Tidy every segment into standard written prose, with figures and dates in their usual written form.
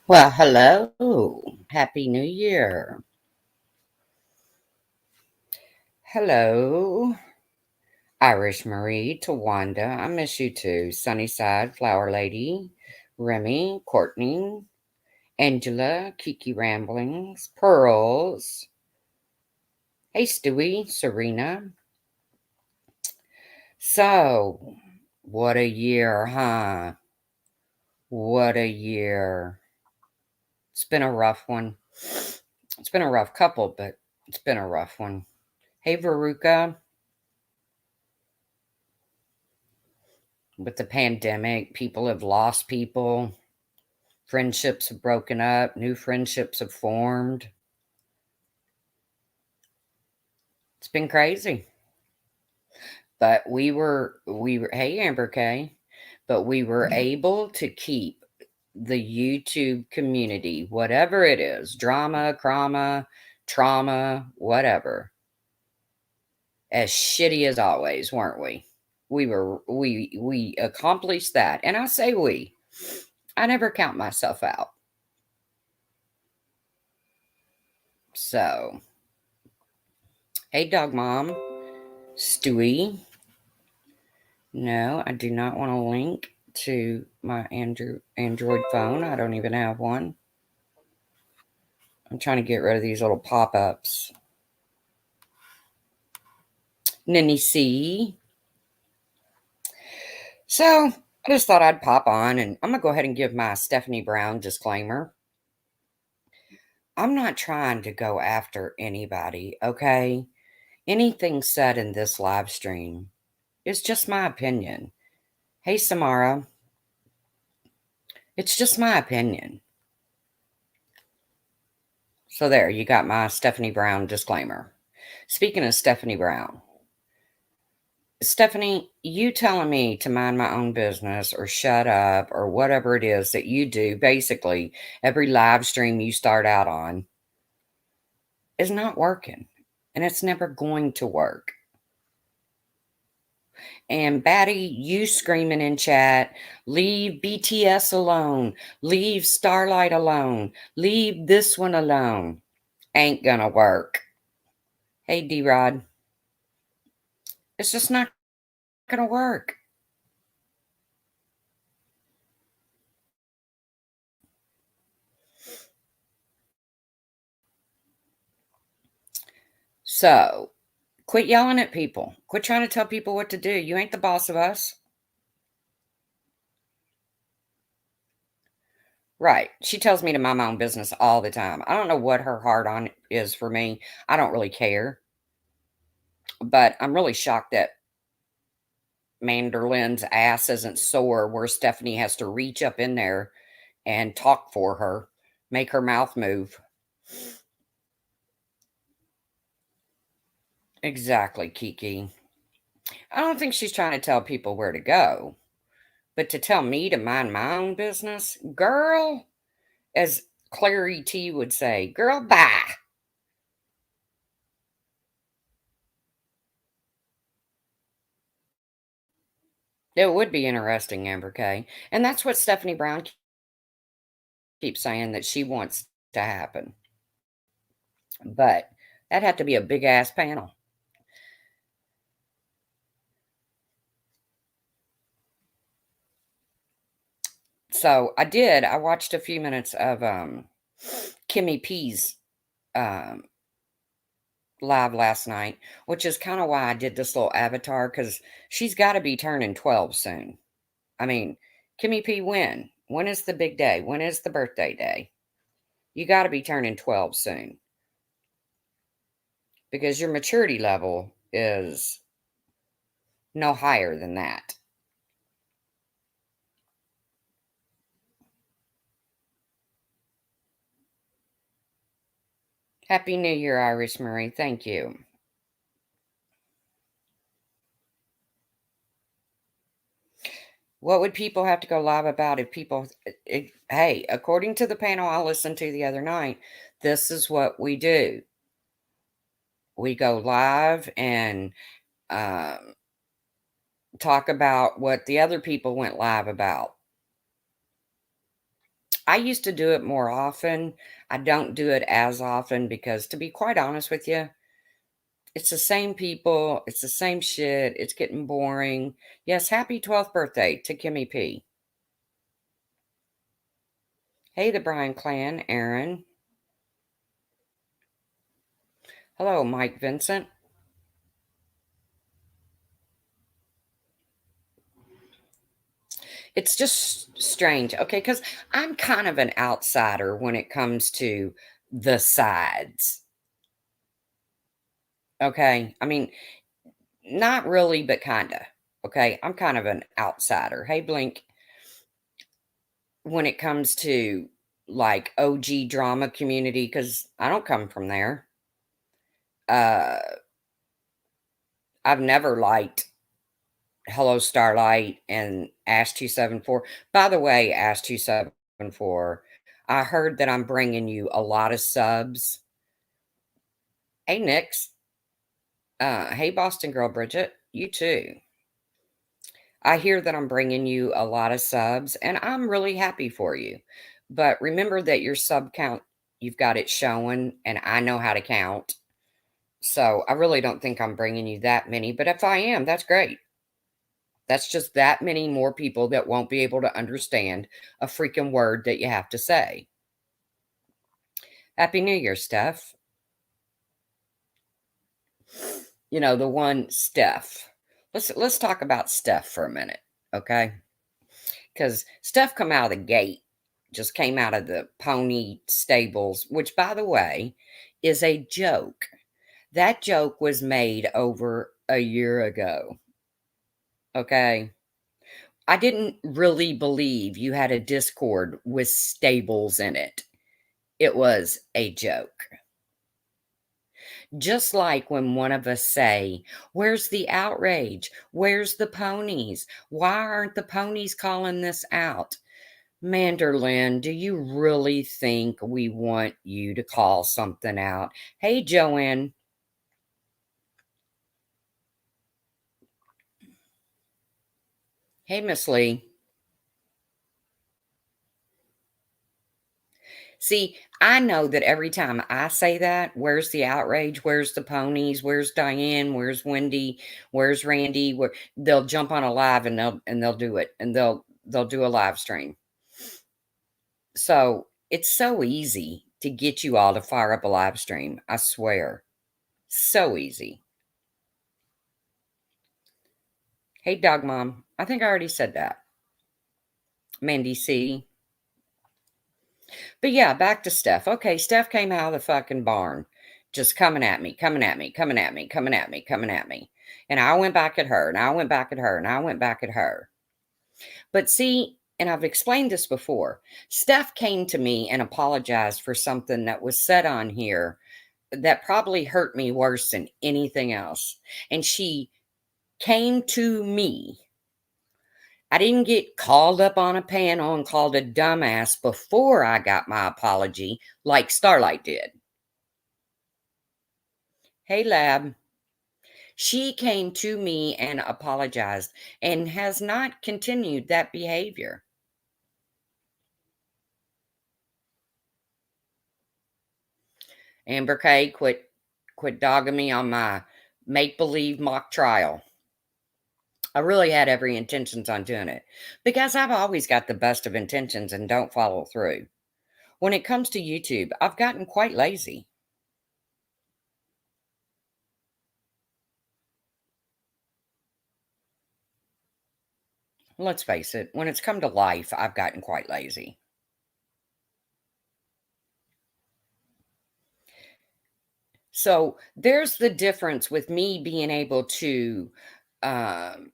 Well, hello. Happy New Year. Hello, Irish Marie, Tawanda. I miss you too. Sunnyside, Flower Lady, Remy, Courtney, Angela, Kiki Ramblings, Pearls. Hey, Stewie, Serena. So, what a year, huh? What a year. It's been a rough one. It's been a rough couple, but it's been a rough one. Hey, Veruca. With the pandemic, people have lost people, friendships have broken up, new friendships have formed. It's been crazy. But we were hey Amber K, but we were able to keep the YouTube community, whatever it is, drama, trauma, whatever, as shitty as always, weren't we? We accomplished that. And I say we. I never count myself out. So, hey, Dog Mom, Stewie. No, I do not want to link to my Android phone. I don't even have one. I'm trying to get rid of these little pop ups. Ninny C. So, I just thought I'd pop on and I'm going to go ahead and give my Stephanie Brown disclaimer. I'm not trying to go after anybody, okay? Anything said in this live stream is just my opinion. Hey, Samara, it's just my opinion. So, there, you got my Stephanie Brown disclaimer. Speaking of Stephanie Brown, Stephanie, you telling me to mind my own business or shut up or whatever it is that you do, basically, every live stream you start out on is not working. And it's never going to work. And Batty, you screaming in chat, leave BTS alone, leave Starlight alone, leave this one alone. Ain't gonna work. Hey, D Rod, it's just not gonna work. So, quit yelling at people. Quit trying to tell people what to do. You ain't the boss of us. Right. She tells me to mind my own business all the time. I don't know what her heart on is for me. I don't really care. But I'm really shocked that Manderlin's ass isn't sore where Stephanie has to reach up in there and talk for her, make her mouth move. Exactly, Kiki. I don't think she's trying to tell people where to go, but to tell me to mind my own business, girl, as Clary T would say, girl, bye. It would be interesting, Amber K. And that's what Stephanie Brown keeps saying that she wants to happen. But that'd have to be a big ass panel. So I watched a few minutes of Kimmy P's um live last night, which is kind of why I did this little avatar because she's got to be turning 12 soon. I mean, Kimmy P, when? When is the big day? When is the birthday day? You got to be turning 12 soon because your maturity level is no higher than that. Happy New Year, Iris Marie. Thank you. What would people have to go live about if people, hey, according to the panel I listened to the other night, this is what we do. We go live and um, talk about what the other people went live about. I used to do it more often. I don't do it as often because, to be quite honest with you, it's the same people, it's the same shit, it's getting boring. Yes, happy 12th birthday to Kimmy P. Hey, the Bryan clan, Aaron. Hello, Mike Vincent. It's just strange, okay? Because I'm kind of an outsider when it comes to the sides, okay? I mean, not really, but kinda, okay? I'm kind of an outsider. Hey, Blink, when it comes to like OG drama community, because I don't come from there. Uh, I've never liked Hello Starlight and Ash 274. By the way, Ash 274, I heard that I'm bringing you a lot of subs. Hey, Nix. Hey, Boston girl, Bridget. You too. I hear that I'm bringing you a lot of subs, and I'm really happy for you. But remember that your sub count, you've got it showing, and I know how to count. So I really don't think I'm bringing you that many. But if I am, that's great. That's just that many more people that won't be able to understand a freaking word that you have to say. Happy New Year, Steph. You know, the one Steph. Let's talk about Steph for a minute, okay? Because Steph come out of the gate, just came out of the pony stables, which by the way is a joke. That joke was made over a year ago. Okay. I didn't really believe you had a Discord with stables in it. It was a joke. Just like when one of us say, "Where's the outrage? Where's the ponies? Why aren't the ponies calling this out?" Manderlin, do you really think we want you to call something out? Hey, Joanne. Hey, Miss Lee. See, I know that every time I say that, where's the outrage? Where's the ponies? Where's Diane? Where's Wendy? Where's Randy? Where they'll jump on a live and they'll do it and they'll do a live stream. So it's so easy to get you all to fire up a live stream. I swear. So easy. Hey, Dog Mom. I think I already said that. Mandy C. But yeah, back to Steph. Okay, Steph came out of the fucking barn, just coming at me, coming at me, coming at me, coming at me, coming at me. And I went back at her, and I went back at her, and I went back at her. But see, and I've explained this before, Steph came to me and apologized for something that was said on here that probably hurt me worse than anything else. And she came to me. I didn't get called up on a panel and called a dumbass before I got my apology like Starlight did. Hey, Lab. She came to me and apologized and has not continued that behavior. Amber K, quit dogging me on my make-believe mock trial. I really had every intentions on doing it because I've always got the best of intentions and don't follow through. When it comes to YouTube, I've gotten quite lazy. Let's face it, when it's come to life, I've gotten quite lazy. So there's the difference with me being able to um,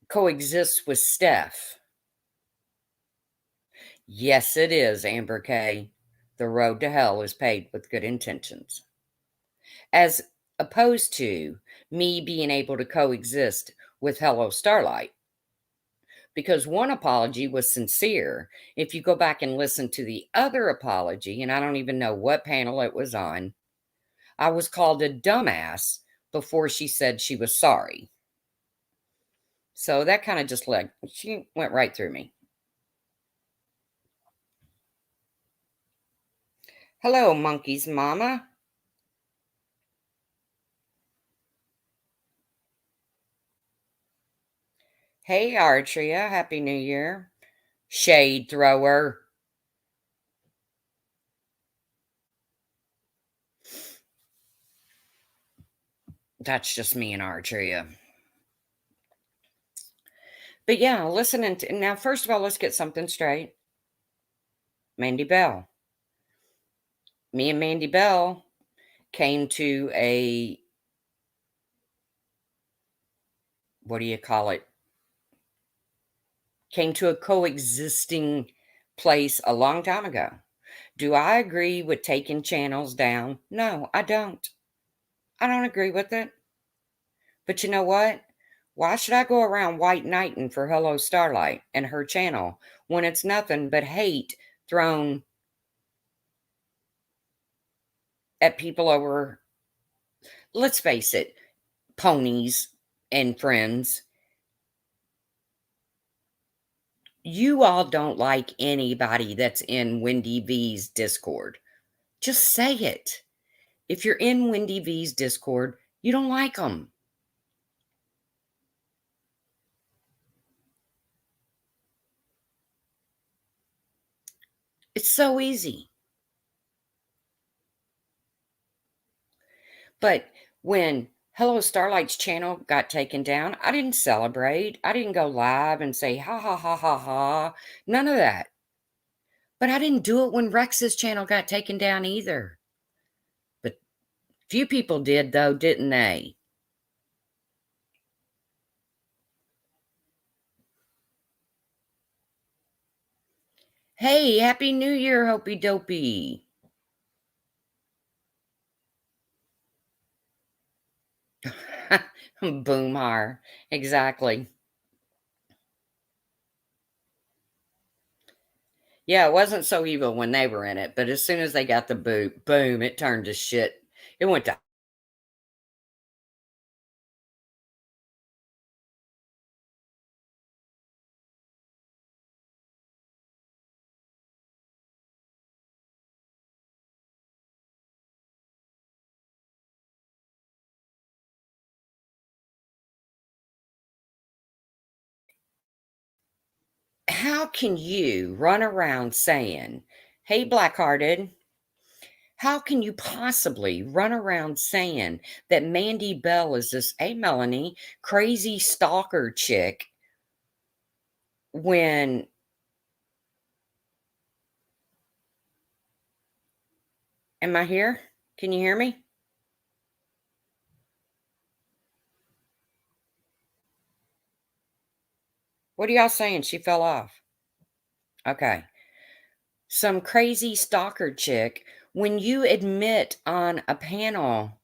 coexist with Steph. Yes, it is, Amber K. The road to hell is paved with good intentions. As opposed to me being able to coexist with Hello Starlight. Because one apology was sincere. If you go back and listen to the other apology, and I don't even know what panel it was on, I was called a dumbass before she said she was sorry. So that kind of just she went right through me. Hello, Monkey's mama. Hey, Artria. Happy New Year. Shade thrower. That's just me and Artria. But yeah, listening to now, first of all, let's get something straight. Mandy Bell. Me and Mandy Bell came to a, what do you call it? Came to a coexisting place a long time ago. Do I agree with taking channels down? No, I don't. I don't agree with it. But you know what? Why should I go around white knighting for Hello Starlight and her channel when it's nothing but hate thrown at people over, let's face it, ponies and friends? You all don't like anybody that's in Wendy V's Discord. Just say it. If you're in Wendy V's Discord, you don't like them. It's so easy. But when Hello Starlight's channel got taken down, I didn't celebrate. I didn't go live and say, ha ha ha ha ha. None of that. But I didn't do it when Rex's channel got taken down either. But few people did, though, didn't they? Hey, Happy New Year, Hopey Dopey. Boomhar. Exactly. Yeah, it wasn't so evil when they were in it, but as soon as they got the boot, boom, it turned to shit. It went to, how can you run around saying, hey, Blackhearted, how can you possibly run around saying that Mandy Bell is this, hey, Melanie, crazy stalker chick when, am I here? Can you hear me? What are y'all saying? She fell off. Okay. Some crazy stalker chick when you admit on a panel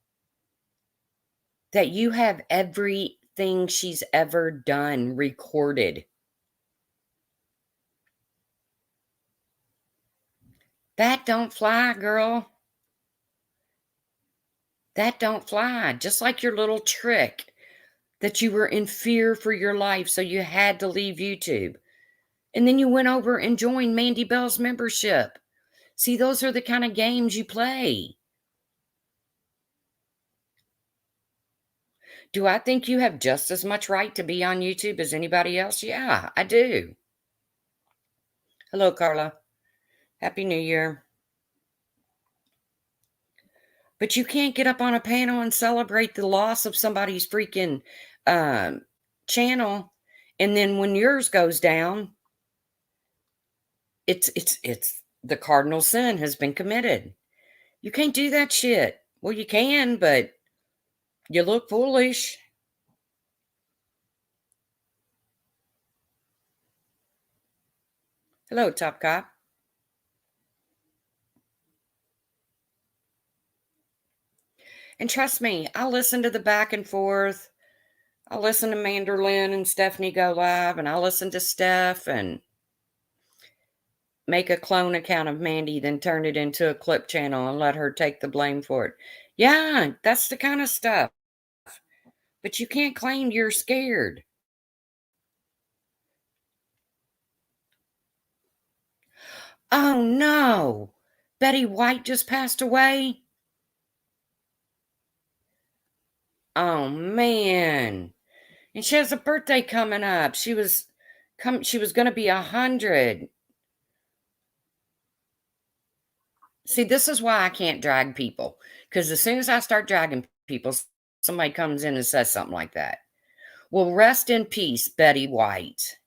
that you have everything she's ever done recorded. That don't fly, girl. That don't fly. Just like your little trick that you were in fear for your life, so you had to leave YouTube. And then you went over and joined Mandy Bell's membership. See, those are the kind of games you play. Do I think you have just as much right to be on YouTube as anybody else? Yeah, I do. Hello, Carla. Happy New Year. But you can't get up on a panel and celebrate the loss of somebody's freaking um, channel, and then when yours goes down, it's the cardinal sin has been committed. You can't do that shit. Well, you can, but you look foolish. Hello, Top Cop. And trust me, I listen to the back and forth. I listen to Manderlin and Stephanie go live, and I listen to Steph and make a clone account of Mandy, then turn it into a clip channel and let her take the blame for it. Yeah, that's the kind of stuff. But you can't claim you're scared. Oh no. Betty White just passed away? Oh man. And she has a birthday coming up. She was gonna be 100. See, this is why I can't drag people. Because as soon as I start dragging people, somebody comes in and says something like that. Well, rest in peace, Betty White.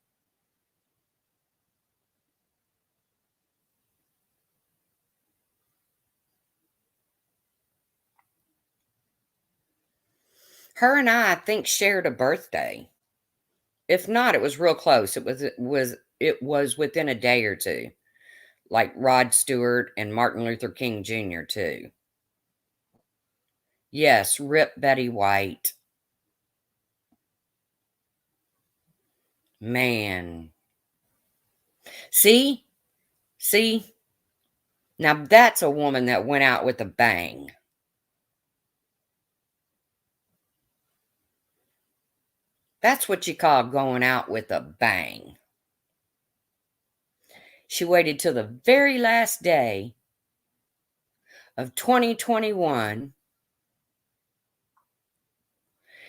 Her and I think shared a birthday. If not, it was real close. It was within a day or two. Like Rod Stewart and Martin Luther King Jr. too. Yes, rip Betty White. Man. See? See? Now that's a woman that went out with a bang. That's what you call going out with a bang. She waited till the very last day of 2021.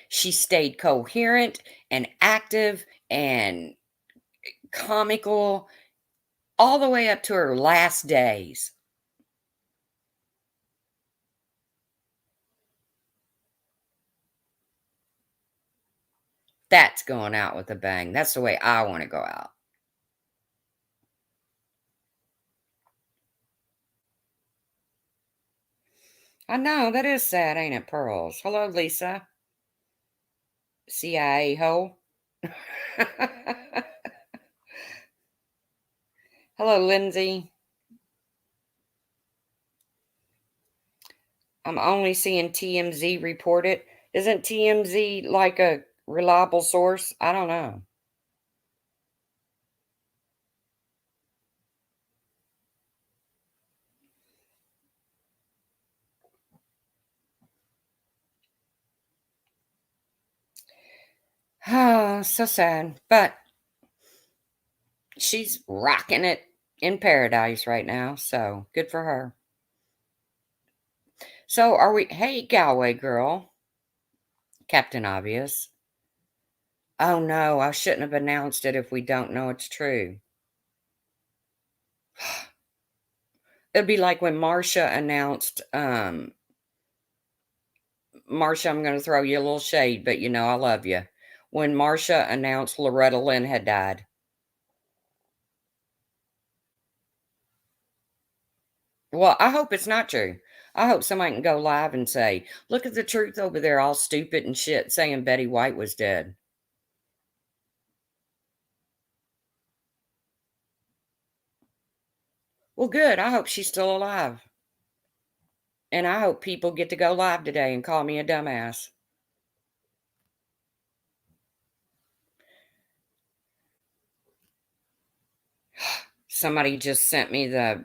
She stayed coherent and active and comical all the way up to her last days. That's going out with a bang. That's the way I want to go out. I know, that is sad, ain't it, Pearls? Hello, Lisa. CIA ho. Hello, Lindsay. I'm only seeing TMZ report it. Isn't TMZ like a reliable source? I don't know. Oh, so sad. But she's rocking it in paradise right now. So good for her. So are we? Hey, Galway girl. Captain Obvious. Oh no, I shouldn't have announced it if we don't know it's true. It'd be like when Marsha announced, Marsha, I'm going to throw you a little shade, but you know I love you. When Marsha announced Loretta Lynn had died. Well, I hope it's not true. I hope somebody can go live and say, look at the truth over there, all stupid and shit, saying Betty White was dead. Well, good. I hope she's still alive. And I hope people get to go live today and call me a dumbass. Somebody just sent me the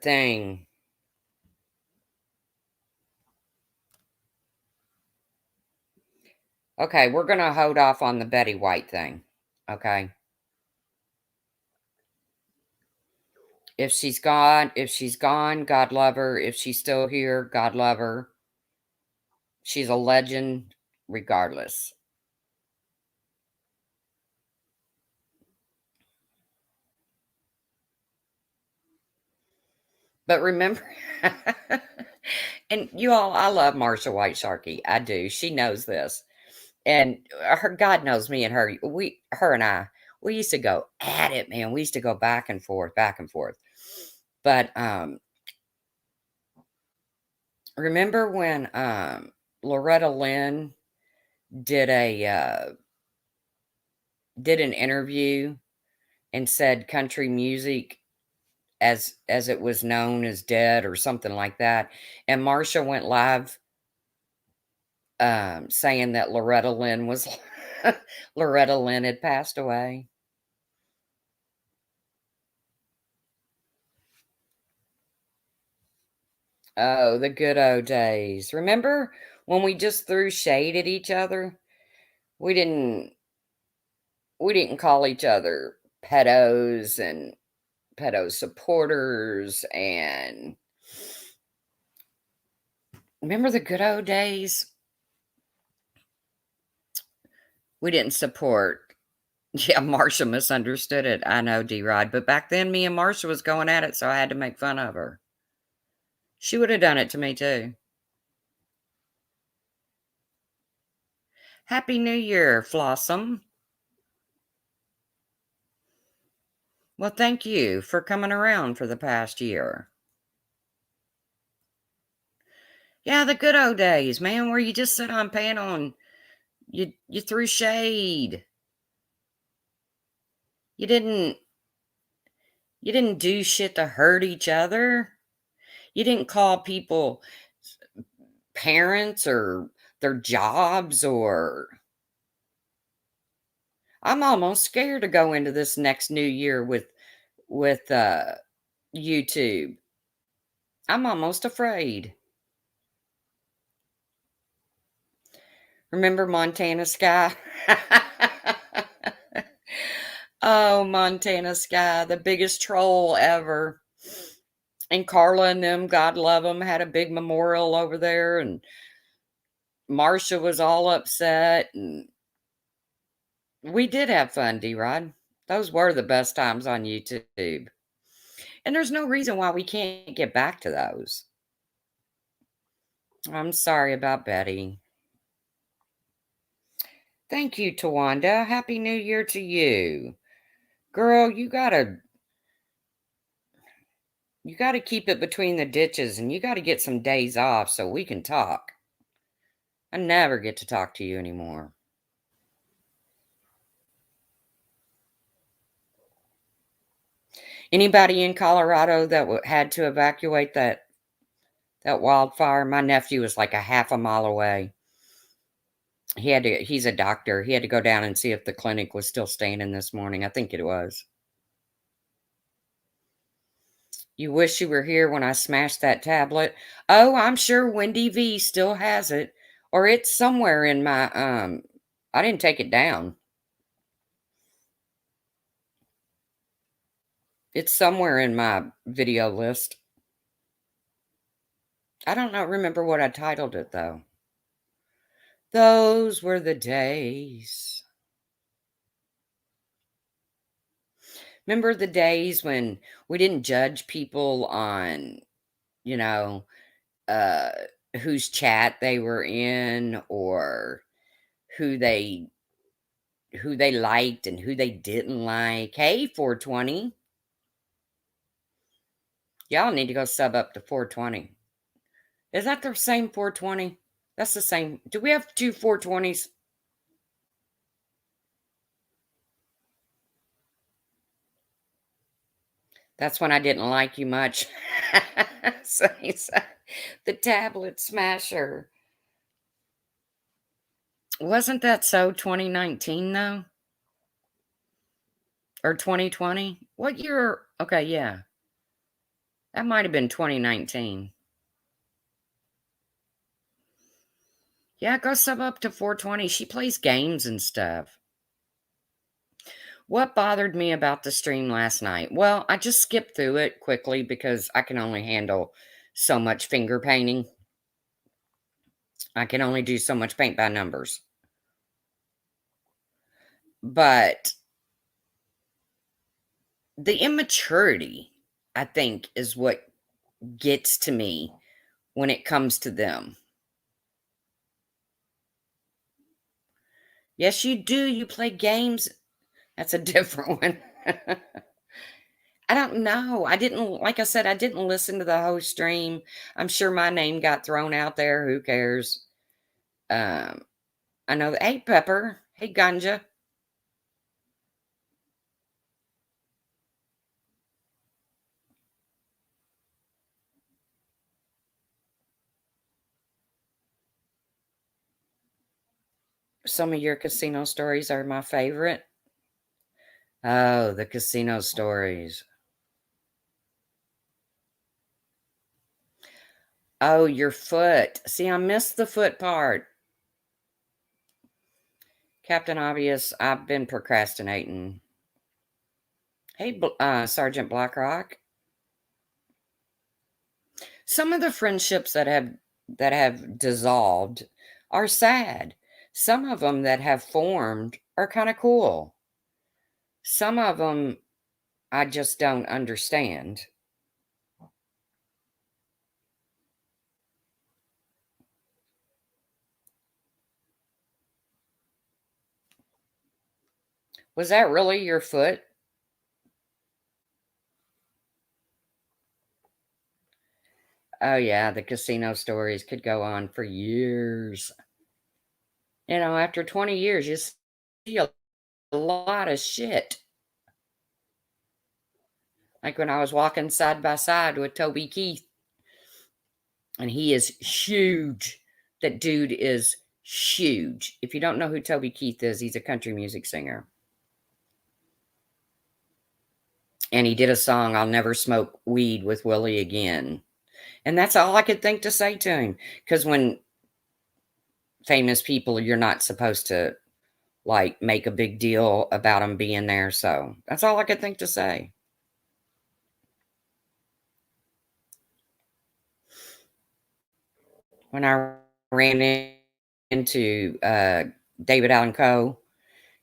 thing. Okay, we're going to hold off on the Betty White thing. Okay. If she's gone, God love her. If she's still here, God love her. She's a legend regardless. But remember, and you all, I love Marsha White Sharkey. I do. She knows this. And her God knows me and her and I, we used to go at it, man. We used to go back and forth, back and forth. But remember when Loretta Lynn did did an interview and said country music as it was known as dead or something like that, and Marsha went live saying that Loretta Lynn was Loretta Lynn had passed away. Oh, the good old days. Remember when we just threw shade at each other? We didn't we didn't call each other pedos and pedo supporters. And remember the good old days? We didn't support. Yeah, Marsha misunderstood it. I know, D-Rod. But back then, me and Marsha was going at it, so I had to make fun of her. She would have done it to me, too. Happy New Year, Flossom. Well, thank you for coming around for the past year. Yeah, the good old days, man, where you just sit on panel and you threw shade. You didn't do shit to hurt each other. You didn't call people parents or their jobs. Or I'm almost scared to go into this next new year with YouTube. I'm almost afraid. Remember Montana Sky? Oh, Montana Sky, the biggest troll ever. And Carla and them, God love them, had a big memorial over there, and Marsha was all upset. And we did have fun, D-Rod. Those were the best times on YouTube. And there's no reason why we can't get back to those. I'm sorry about Betty. Thank you, Tawanda. Happy New Year to you. Girl, you gotta keep it between the ditches, and you gotta get some days off so we can talk. I never get to talk to you anymore. Anybody in Colorado that had to evacuate that wildfire? My nephew was like a half a mile away. He's a doctor. He had to go down and see if the clinic was still standing this morning. I think it was. You wish you were here when I smashed that tablet. Oh, I'm sure Wendy V still has it. Or it's somewhere in my, I didn't take it down. It's somewhere in my video list. I don't know, remember what I titled it, though. Those were the days. Remember the days when we didn't judge people on, you know, uh, whose chat they were in, or who they liked and who they didn't like. Hey, 420. Y'all need to go sub up to 420. Is that the same 420? That's the same. Do we have two 420s? That's when I didn't like you much. So he's the tablet smasher. Wasn't that so 2019 though? Or 2020? What year? Okay, yeah. That might have been 2019. Yeah, go sub up to 420. She plays games and stuff. What bothered me about the stream last night? Well, I just skipped through it quickly because I can only handle so much finger painting. I can only do so much paint by numbers. But the immaturity, I think, is what gets to me when it comes to them. Yes, you do. You play games. That's a different one. I don't know. I didn't, like I said, I didn't listen to the whole stream. I'm sure my name got thrown out there. Who cares? I know that. Hey, Pepper. Hey, Ganja. Some of your casino stories are my favorite. Oh, the casino stories. Oh, your foot. See, I missed the foot part. Captain Obvious, I've been procrastinating. Hey, Sergeant Blackrock. Some of the friendships that have dissolved are sad. Some of them that have formed are kind of cool. Some of them I just don't understand. Was that really your foot? Oh yeah, the casino stories could go on for years. After 20 years, you see a lot of shit. Like when I was walking side by side with Toby Keith, and he is huge. That dude is huge. If you don't know who Toby Keith is, he's a country music singer. And he did a song, I'll Never Smoke Weed with Willie Again. And that's all I could think to say to him. Because when famous people, you're not supposed to like make a big deal about them being there. So that's all I could think to say. When I ran into David Allen Coe,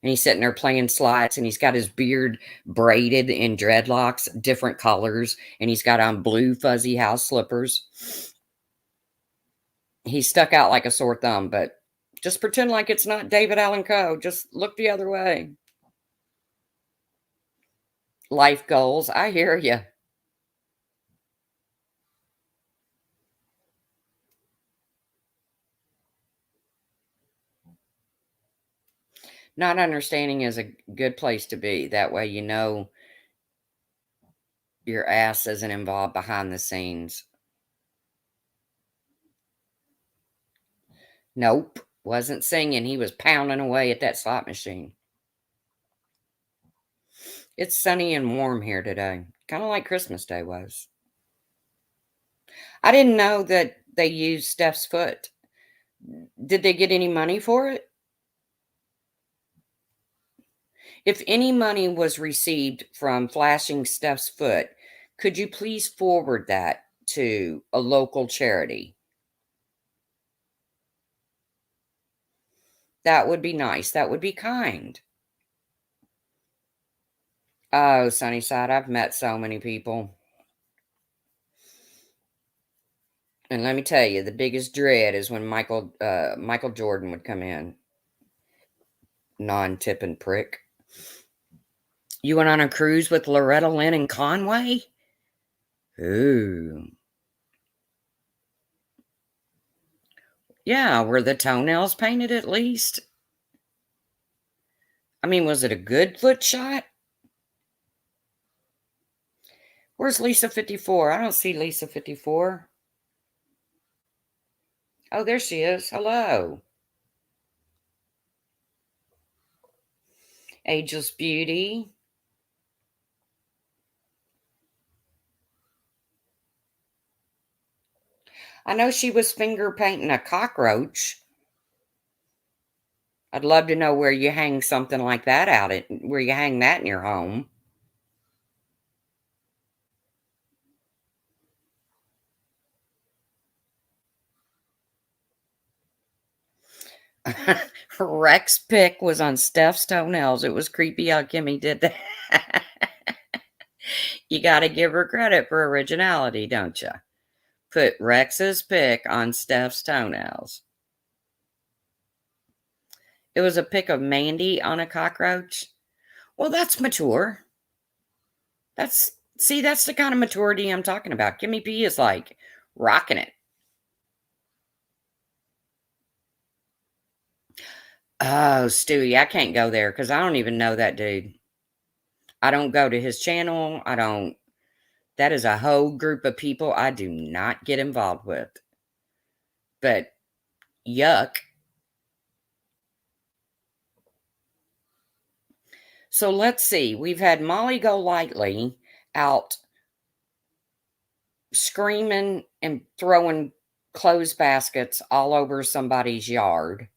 and he's sitting there playing slots, and he's got his beard braided in dreadlocks, different colors, and he's got on blue fuzzy house slippers. He stuck out like a sore thumb, but just pretend like it's not David Allen Coe. Just look the other way. Life goals. I hear you. Not understanding is a good place to be. That way, your ass isn't involved behind the scenes. Nope. Wasn't singing. He was pounding away at that slot machine. It's sunny and warm here today. Kind of like Christmas Day was. I didn't know that they used Steph's foot. Did they get any money for it? If any money was received from flashing Steph's foot, could you please forward that to a local charity? That would be nice. That would be kind. Oh, Sunnyside, I've met so many people. And let me tell you, the biggest dread is when Michael Jordan would come in. Non-tipping prick. You went on a cruise with Loretta Lynn and Conway? Ooh. Yeah, were the toenails painted at least? I mean, was it a good foot shot? Where's Lisa 54? I don't see Lisa 54. Oh, there she is. Hello. Ageless Beauty. I know she was finger painting a cockroach. I'd love to know where you hang something like that where you hang that in your home. Rex pick was on Steph's toenails. It was creepy how Kimmy did that. You got to give her credit for originality, don't you? Put Rex's pick on Steph's toenails. It was a pic of Mandy on a cockroach. Well, that's mature. That's the kind of maturity I'm talking about. Kimmy P is like rocking it. Oh, Stewie, I can't go there because I don't even know that dude. I don't go to his channel. That is a whole group of people I do not get involved with. But yuck. So let's see. We've had Molly Golightly out screaming and throwing clothes baskets all over somebody's yard.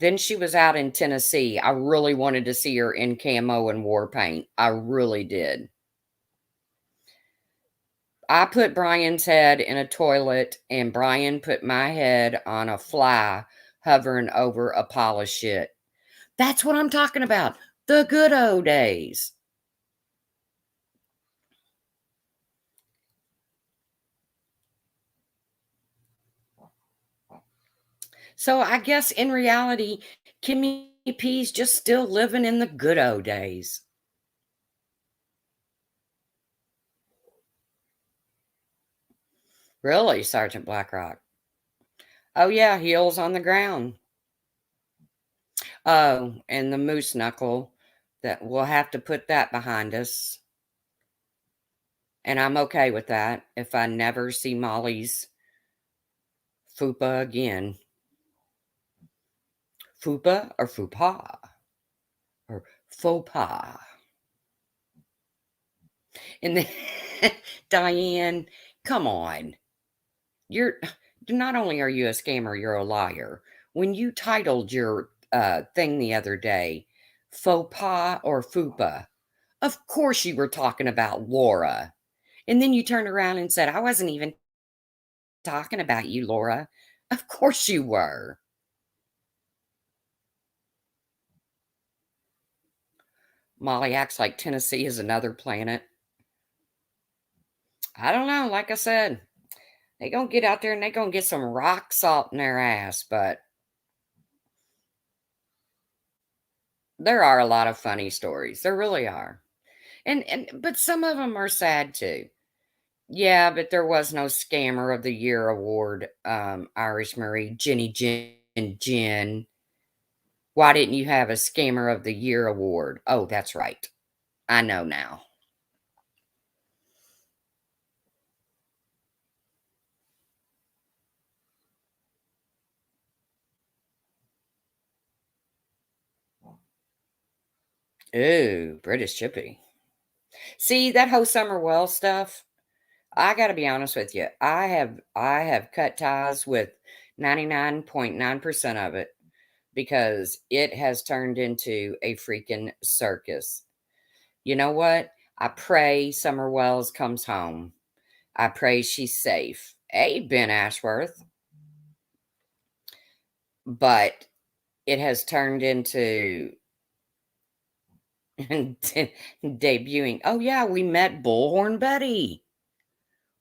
Then she was out in Tennessee. I really wanted to see her in camo and war paint. I really did. I put Brian's head in a toilet, and Brian put my head on a fly hovering over a pile of shit. That's what I'm talking about. The good old days. So I guess in reality, Kimmy P's just still living in the good old days. Really, Sergeant Blackrock? Oh, yeah, heels on the ground. Oh, and the moose knuckle, that we'll have to put that behind us. And I'm okay with that if I never see Molly's fupa again. Fupa or fupa? Or faux pas? And then, Diane, come on. You're not only are you a scammer, you're a liar. When you titled your thing the other day, faux pas or fupa, of course you were talking about Laura. And then you turned around and said, I wasn't even talking about you, Laura. Of course you were. Molly acts like Tennessee is another planet. I don't know. Like I said, they gonna get out there and they gonna get some rock salt in their ass, but there are a lot of funny stories. There really are. And but some of them are sad too. Yeah, but there was no Scammer of the Year award, Irish Marie, Jenny Jen. Why didn't you have a Scammer of the Year award? Oh, that's right. I know now. Ooh, British Chippy. See that whole Summer Well stuff? I got to be honest with you. I have cut ties with 99.9% of it because it has turned into a freaking circus. You know what? I pray Summer Wells comes home. I pray she's safe. Hey, Ben Ashworth. But it has turned into debuting. Oh, yeah, we met Bullhorn Betty.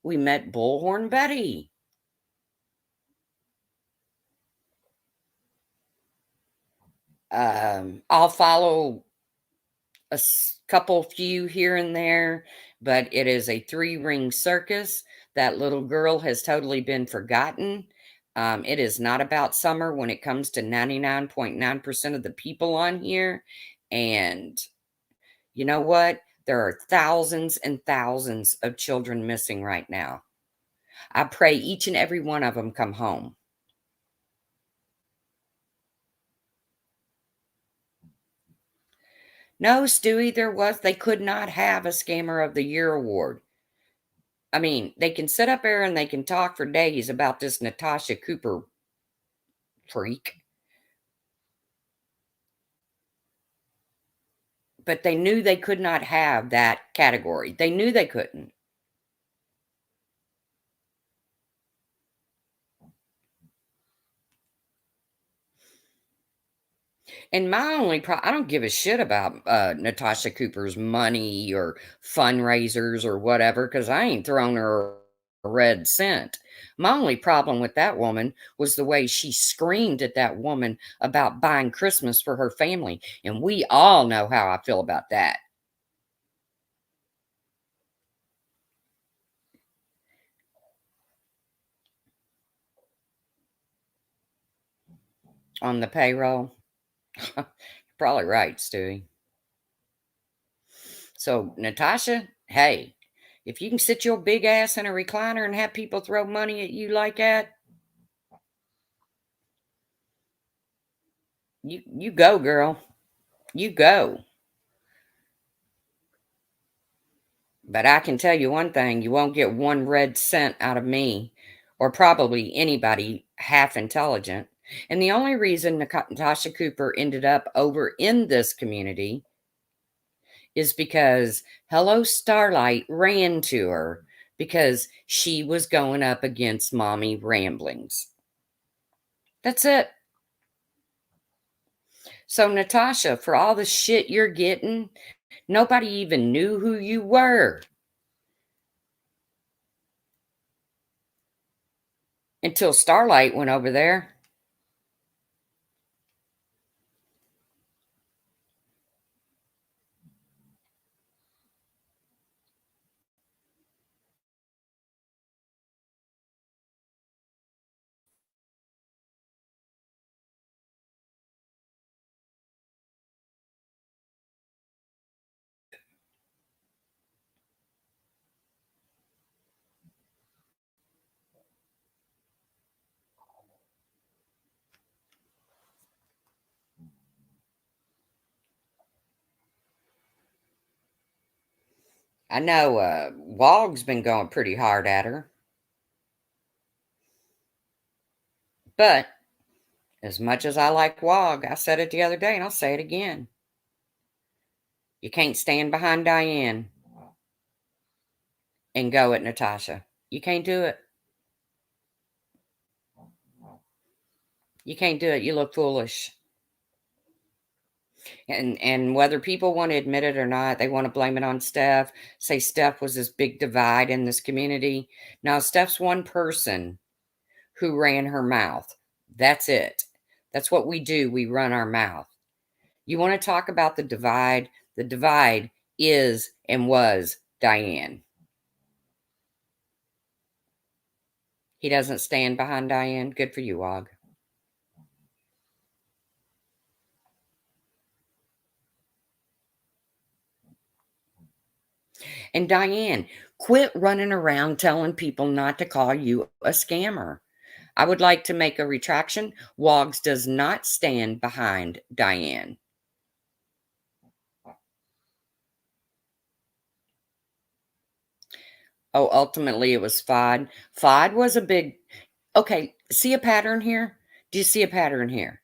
We met Bullhorn Betty. I'll follow a couple few here and there, but it is a three-ring circus. That little girl has totally been forgotten. It is not about summer when it comes to 99.9% of the people on here. And you know what? There are thousands and thousands of children missing right now. I pray each and every one of them come home. No, Stewie, they could not have a Scammer of the Year award. I mean, they can sit up there and they can talk for days about this Natasha Cooper freak, but they knew they could not have that category. They knew they couldn't. And my only I don't give a shit about Natasha Cooper's money or fundraisers or whatever because I ain't thrown her a red cent. My only problem with that woman was the way she screamed at that woman about buying Christmas for her family. And we all know how I feel about that. On the payroll. You're probably right, Stewie. So, Natasha, hey, if you can sit your big ass in a recliner and have people throw money at you like that, you go, girl. You go. But I can tell you one thing, you won't get one red cent out of me or probably anybody half intelligent And the only reason Natasha Cooper ended up over in this community is because Hello Starlight ran to her because she was going up against Mommy Ramblings. That's it. So, Natasha, for all the shit you're getting, nobody even knew who you were until Starlight went over there. I know Wog's been going pretty hard at her. But as much as I like Wog, I said it the other day and I'll say it again. You can't stand behind Diane and go at Natasha. You can't do it. You can't do it. You look foolish. And whether people want to admit it or not, they want to blame it on Steph, say Steph was this big divide in this community. Now, Steph's one person who ran her mouth. That's it. That's what we do. We run our mouth. You want to talk about the divide? The divide is and was Diane. He doesn't stand behind Diane. Good for you, Wog. And Diane, quit running around telling people not to call you a scammer. I would like to make a retraction. Wogs does not stand behind Diane. Oh, ultimately it was Fod. Fod was a big... Okay, see a pattern here? Do you see a pattern here?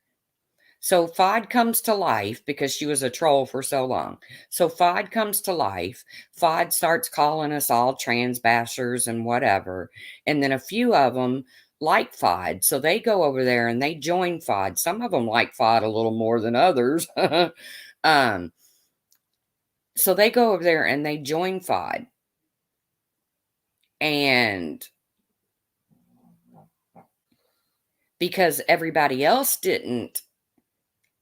So Fod comes to life because she was a troll for so long. So Fod comes to life. Fod starts calling us all trans bashers and whatever. And then a few of them like Fod. So they go over there and they join Fod. Some of them like Fod a little more than others. So they go over there and they join Fod. And because everybody else didn't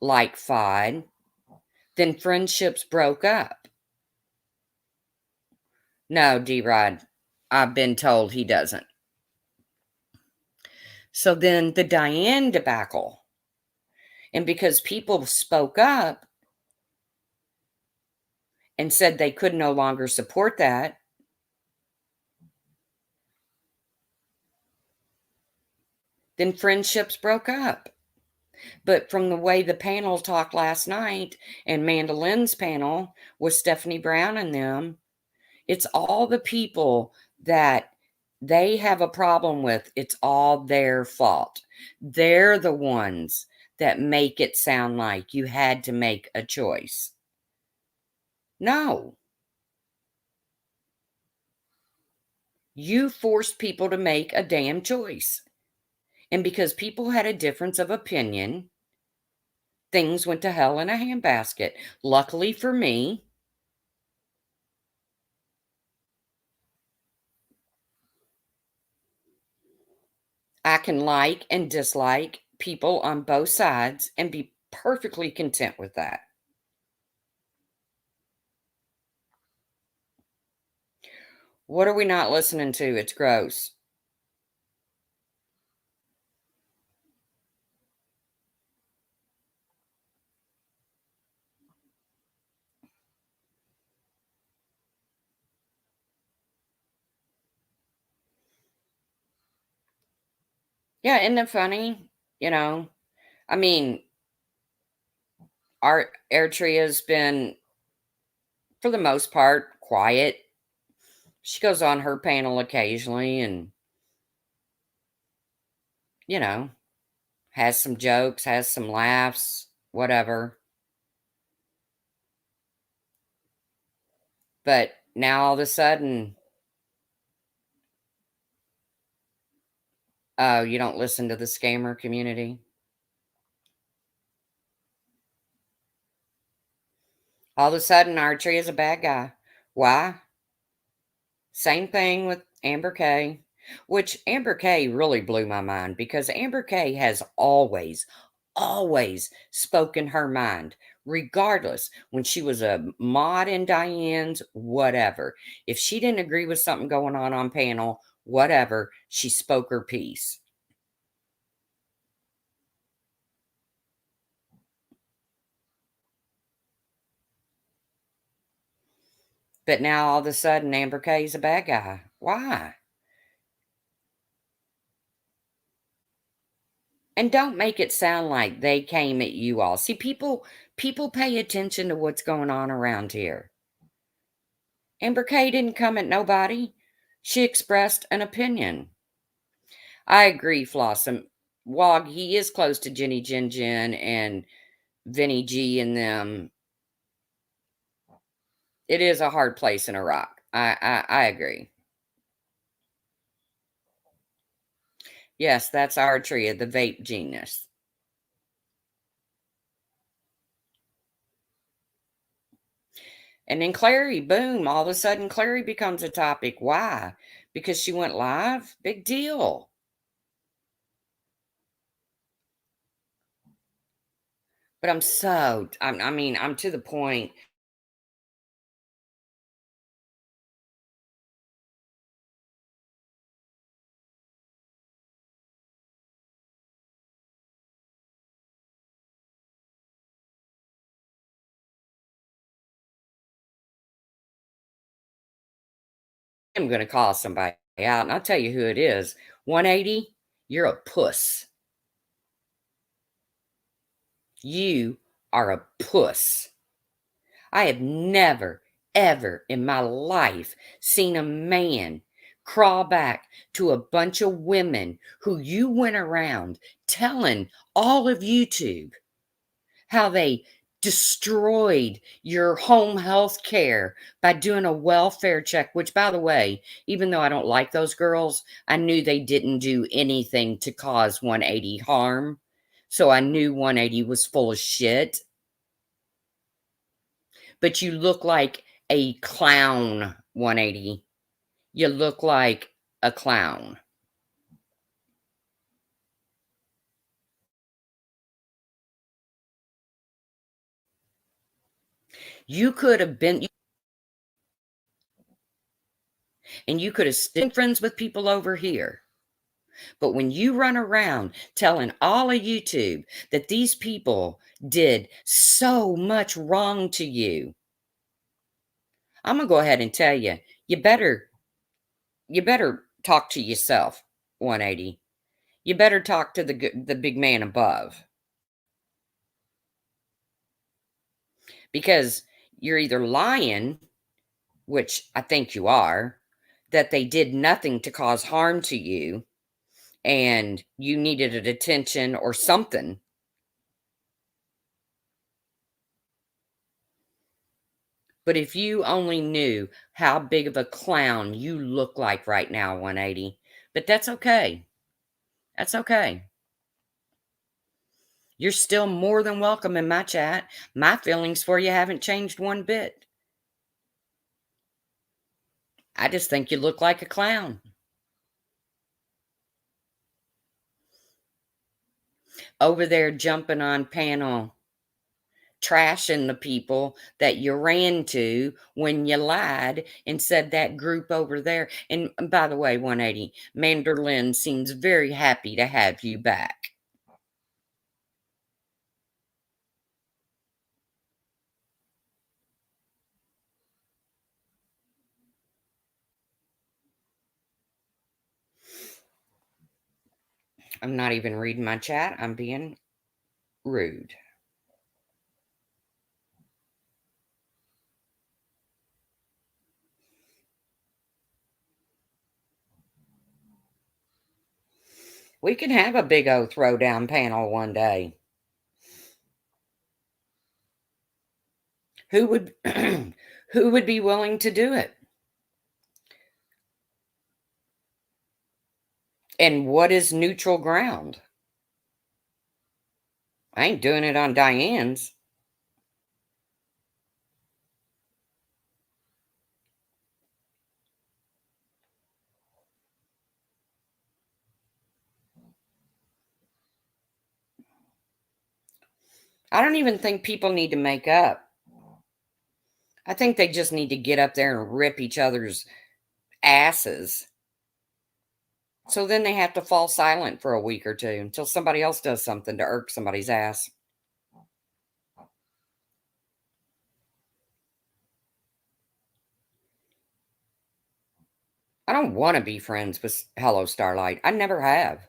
like Fod, then friendships broke up. No, D-Rod, I've been told he doesn't. So then the Diane debacle. And because people spoke up and said they could no longer support that, then friendships broke up. But from the way the panel talked last night and Mandolin's panel with Stephanie Brown and them, it's all the people that they have a problem with. It's all their fault. They're the ones that make it sound like you had to make a choice. No. You forced people to make a damn choice. And because people had a difference of opinion, things went to hell in a handbasket. Luckily for me, I can like and dislike people on both sides and be perfectly content with that. What are we not listening to? It's gross. Yeah, isn't it funny? You know, I mean, our Eritrea's been, for the most part, quiet. She goes on her panel occasionally and, you know, has some jokes, has some laughs, whatever. But now all of a sudden, oh, you don't listen to the scammer community? All of a sudden, Archie is a bad guy. Why? Same thing with Amber Kay, which Amber Kay really blew my mind because Amber Kay has always spoken her mind, regardless when she was a mod in Diane's, whatever. If she didn't agree with something going on panel, whatever, she spoke her piece. But now all of a sudden, Amber Kay's a bad guy. Why? And don't make it sound like they came at you all. See, people pay attention to what's going on around here. Amber Kay didn't come at nobody. She expressed an opinion. I agree, Flossom. Wog, he is close to Jenny Jin Jin and Vinny G and them. It is a hard place in Iraq. I agree. Yes, that's Artria, the vape genius. And then Clary, boom, all of a sudden Clary becomes a topic. Why? Because she went live? Big deal. But I'm to the point. I'm going to call somebody out, and I'll tell you who it is. 180, you're a puss. You are a puss. I have never, ever in my life seen a man crawl back to a bunch of women who you went around telling all of YouTube how they destroyed your home health care by doing a welfare check, which, by the way, even though I don't like those girls, I knew they didn't do anything to cause 180 harm. So I knew 180 was full of shit. But you look like a clown, 180. You look like a clown. You could have been, and you could have been friends with people over here. But when you run around telling all of YouTube that these people did so much wrong to you, I'm gonna go ahead and tell you, you better talk to yourself, 180. You better talk to the big man above, because you're either lying, which I think you are, that they did nothing to cause harm to you and you needed a detention or something. But if you only knew how big of a clown you look like right now, 180. But that's okay. That's okay. You're still more than welcome in my chat. My feelings for you haven't changed one bit. I just think you look like a clown. Over there jumping on panel, trashing the people that you ran to when you lied and said that group over there. And by the way, 180, Manderlin seems very happy to have you back. I'm not even reading my chat. I'm being rude. We can have a big old throwdown panel one day. Who would who would be willing to do it? And what is neutral ground? I ain't doing it on Diane's. I don't even think people need to make up. I think they just need to get up there and rip each other's asses. So then they have to fall silent for a week or two until somebody else does something to irk somebody's ass. I don't want to be friends with Hello Starlight. I never have.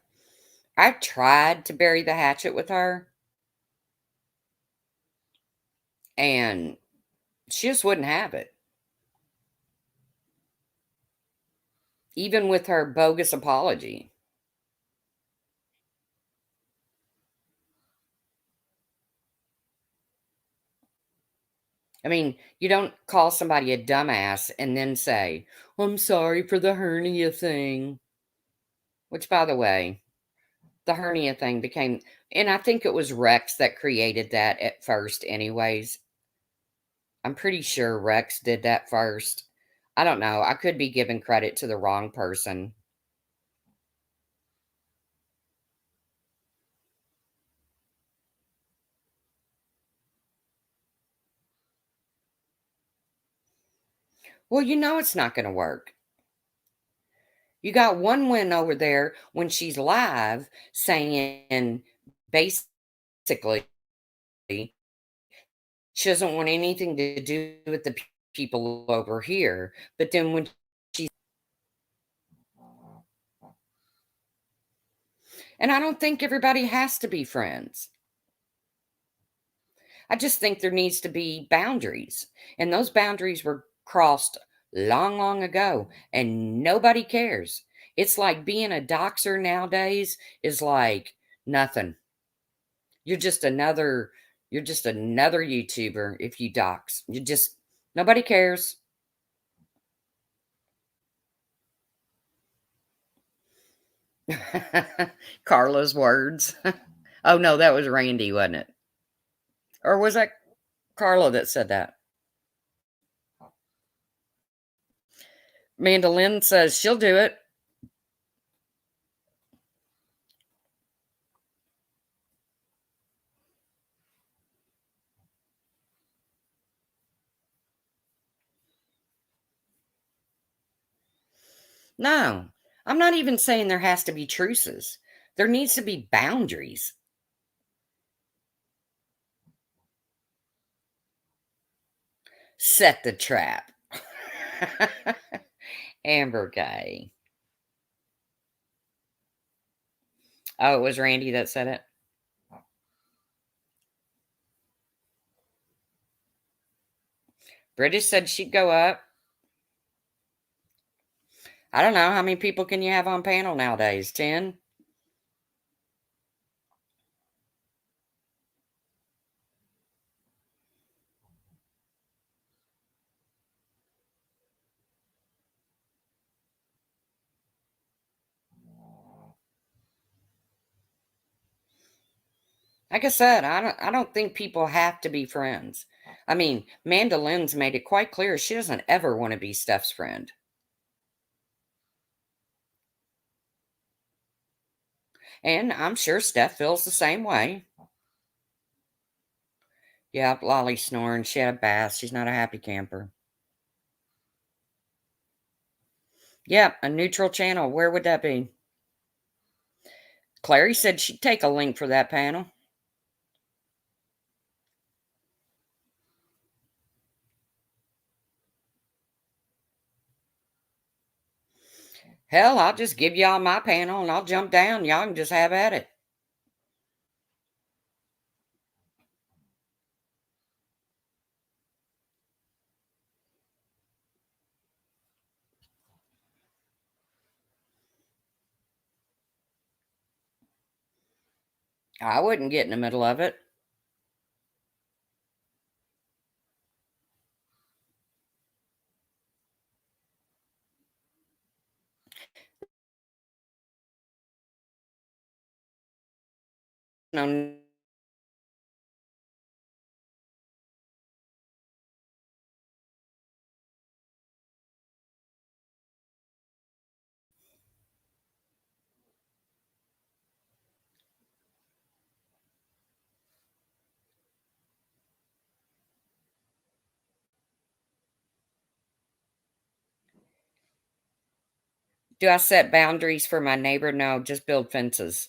I tried to bury the hatchet with her, and she just wouldn't have it. Even with her bogus apology. I mean, you don't call somebody a dumbass and then say, I'm sorry for the hernia thing. Which, by the way, the hernia thing became, and I think it was Rex that created that at first, anyways. I'm pretty sure Rex did that first. I don't know. I could be giving credit to the wrong person. Well, you know it's not going to work. You got one win over there when she's live saying basically she doesn't want anything to do with the people over here. But then when she's, and I don't think everybody has to be friends. I just think there needs to be boundaries. And those boundaries were crossed long, long ago, and nobody cares. It's like being a doxer nowadays is like nothing. You're just another you're just another YouTuber if you dox. You just nobody cares. Carla's words. Oh no, that was Randy, wasn't it? Or was that Carla that said that? Mandolin says she'll do it. No, I'm not even saying there has to be truces. There needs to be boundaries. Set the trap. Amber Gay. Oh, it was Randy that said it. British said she'd go up. I don't know. How many people can you have on panel nowadays? 10? Like I said, I don't think people have to be friends. I mean, Mandolin's made it quite clear she doesn't ever want to be Steph's friend. And I'm sure Steph feels the same way. Yep, Lolly's snoring. She had a bath. She's not a happy camper. Yep, a neutral channel. Where would that be? Clary said she'd take a link for that panel. Hell, I'll just give y'all my panel and I'll jump down. Y'all can just have at it. I wouldn't get in the middle of it. No. Do I set boundaries for my neighbor? No, just build fences.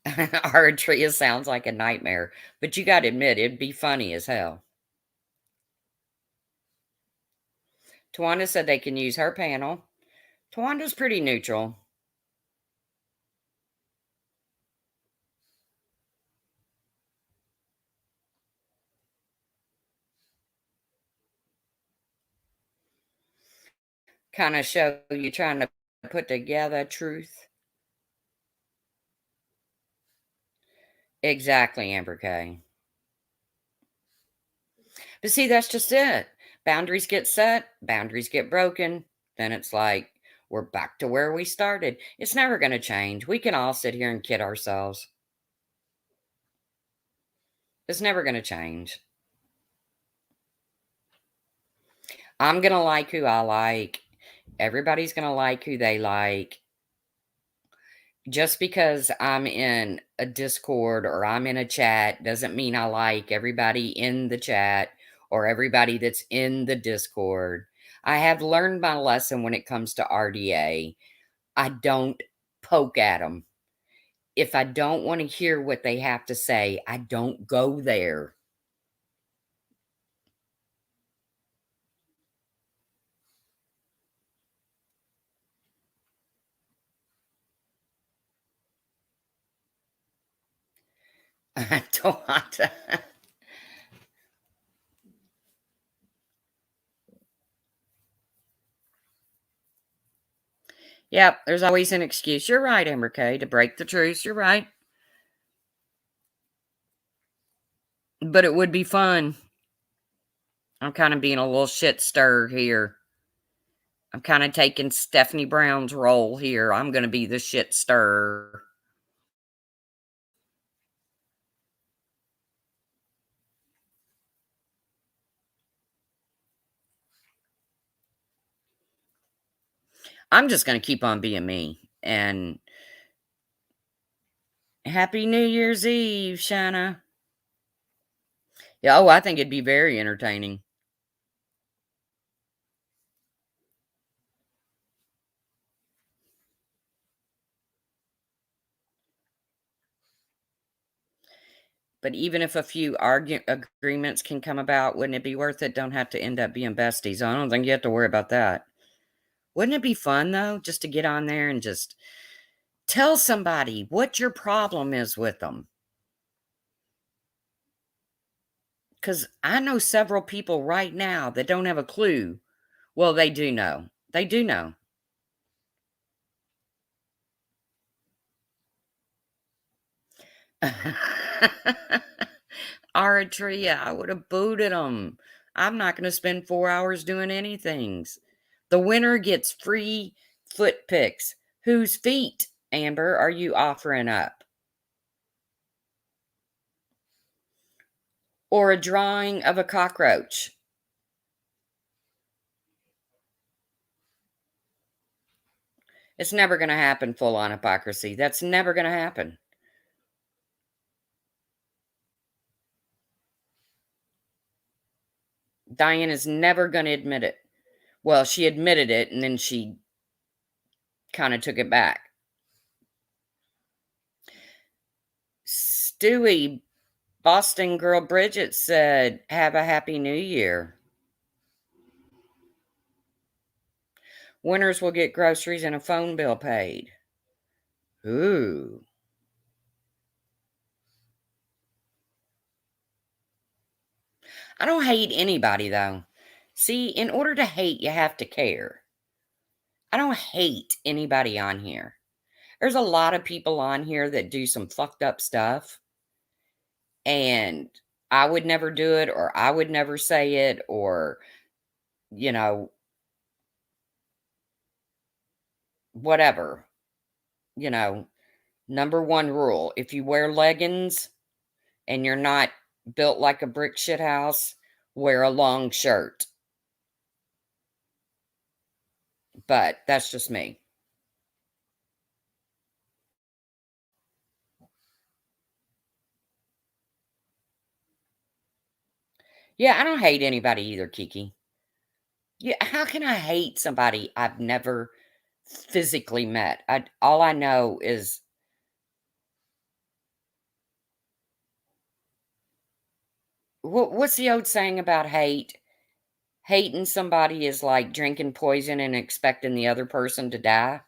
Artria sounds like a nightmare, but you gotta admit, it'd be funny as hell. Tawanda said they can use her panel. Tawanda's pretty neutral. Kind of show you trying to put together truth. Exactly, Amber K. But see, that's just it. Boundaries get set, boundaries get broken. Then it's like we're back to where we started. It's never going to change. We can all sit here and kid ourselves. It's never going to change. I'm going to like who I like. Everybody's going to like who they like. Just because I'm in a Discord or I'm in a chat doesn't mean I like everybody in the chat or everybody that's in the Discord. I have learned my lesson when it comes to RDA. I don't poke at them. If I don't want to hear what they have to say, I don't go there. I don't want to. Yep, there's always an excuse. You're right, Amber K. To break the truce, you're right. But it would be fun. I'm kind of being a little shit stir here. I'm kind of taking Stephanie Brown's role here. I'm going to be the shit stirrer. I'm just going to keep on being me. And happy New Year's Eve, Shanna. Yeah, oh, I think it'd be very entertaining. But even if a few agreements can come about, wouldn't it be worth it? Don't have to end up being besties. I don't think you have to worry about that. Wouldn't it be fun, though, just to get on there and just tell somebody what your problem is with them? Because I know several people right now that don't have a clue. Well, they do know. They do know. Aratria, I would have booted them. I'm not going to spend 4 hours doing anything. The winner gets free foot picks. Whose feet, Amber, are you offering up? Or a drawing of a cockroach? It's never going to happen, full on hypocrisy. That's never going to happen. Diane is never going to admit it. Well, she admitted it and then she kind of took it back. Stewie, Boston girl Bridget said, "Have a happy new year. Winners will get groceries and a phone bill paid." Ooh. I don't hate anybody though. See, in order to hate, you have to care. I don't hate anybody on here. There's a lot of people on here that do some fucked up stuff, and I would never do it, or I would never say it, or, you know, whatever. You know, number one rule, if you wear leggings and you're not built like a brick shit house, wear a long shirt. But that's just me. Yeah, I don't hate anybody either, Kiki. Yeah, how can I hate somebody I've never physically met? All I know is what's the old saying about hate? Hating somebody is like drinking poison and expecting the other person to die.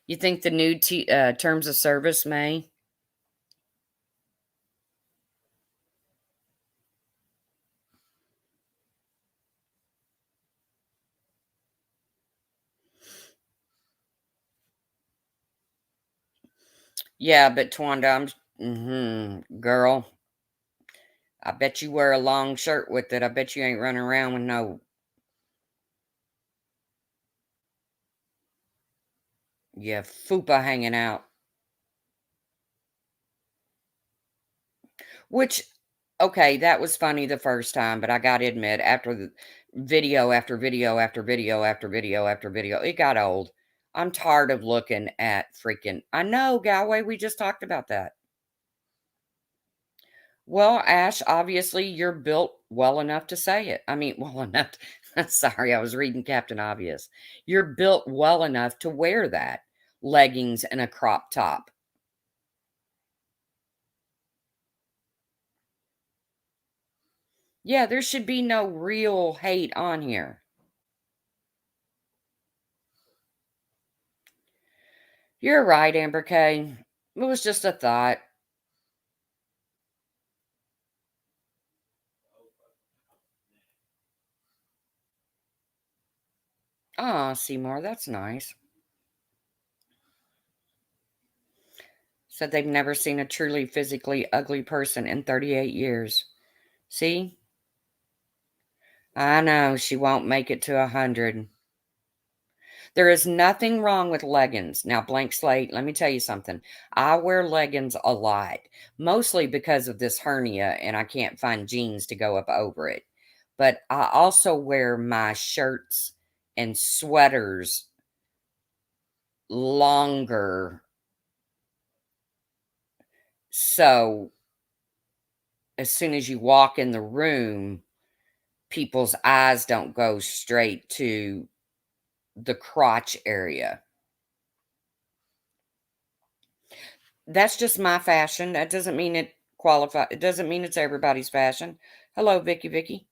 You think the new terms of service may? Yeah, but Twanda, girl, I bet you wear a long shirt with it. I bet you ain't running around with no, yeah, fupa hanging out. Which, okay, that was funny the first time, but I gotta admit, after the video after video after video after video after video, it got old. I'm tired of looking at freaking. I know, Galway, we just talked about that. Well, Ash, obviously you're built well enough to say it. I mean, well enough. Sorry, I was reading Captain Obvious. You're built well enough to wear that leggings and a crop top. Yeah, there should be no real hate on here. You're right, Amber K. It was just a thought. Ah, Seymour, that's nice. Said they've never seen a truly physically ugly person in 38 years. See? I know she won't make it to 100. There is nothing wrong with leggings. Now, blank slate, let me tell you something. I wear leggings a lot, mostly because of this hernia, and I can't find jeans to go up over it. But I also wear my shirts and sweaters longer. So as soon as you walk in the room, people's eyes don't go straight to the crotch area. That's just my fashion. That doesn't mean it doesn't mean it's everybody's fashion. Hello, Vicky Vicky.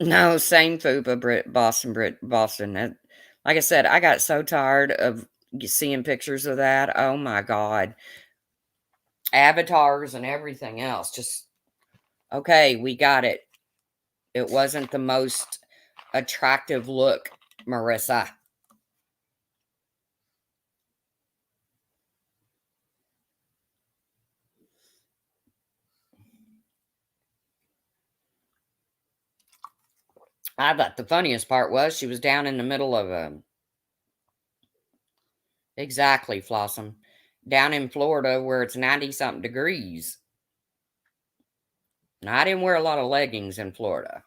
No, same fupa, Boston. Like I said, I got so tired of seeing pictures of that. Oh my god, avatars and everything else. Just okay, we got it. It wasn't the most attractive look, Marissa. I thought the funniest part was she was down in the middle of a exactly Flossom down in Florida where it's 90 something degrees. Now, I didn't wear a lot of leggings in Florida.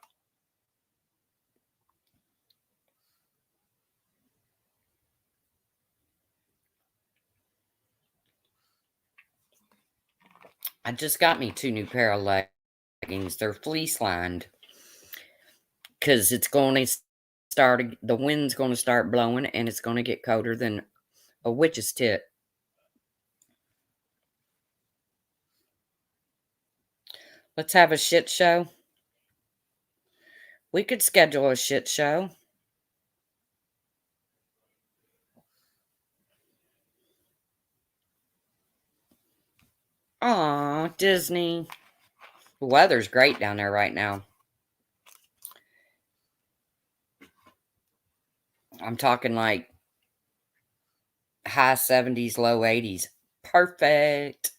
I just got me 2 new pair of leggings. They're fleece lined because it's going to start, the wind's going to start blowing and it's going to get colder than a witch's tit. Let's have a shit show. We could schedule a shit show. Aw, Disney. The weather's great down there right now. I'm talking like high 70s, low 80s. Perfect.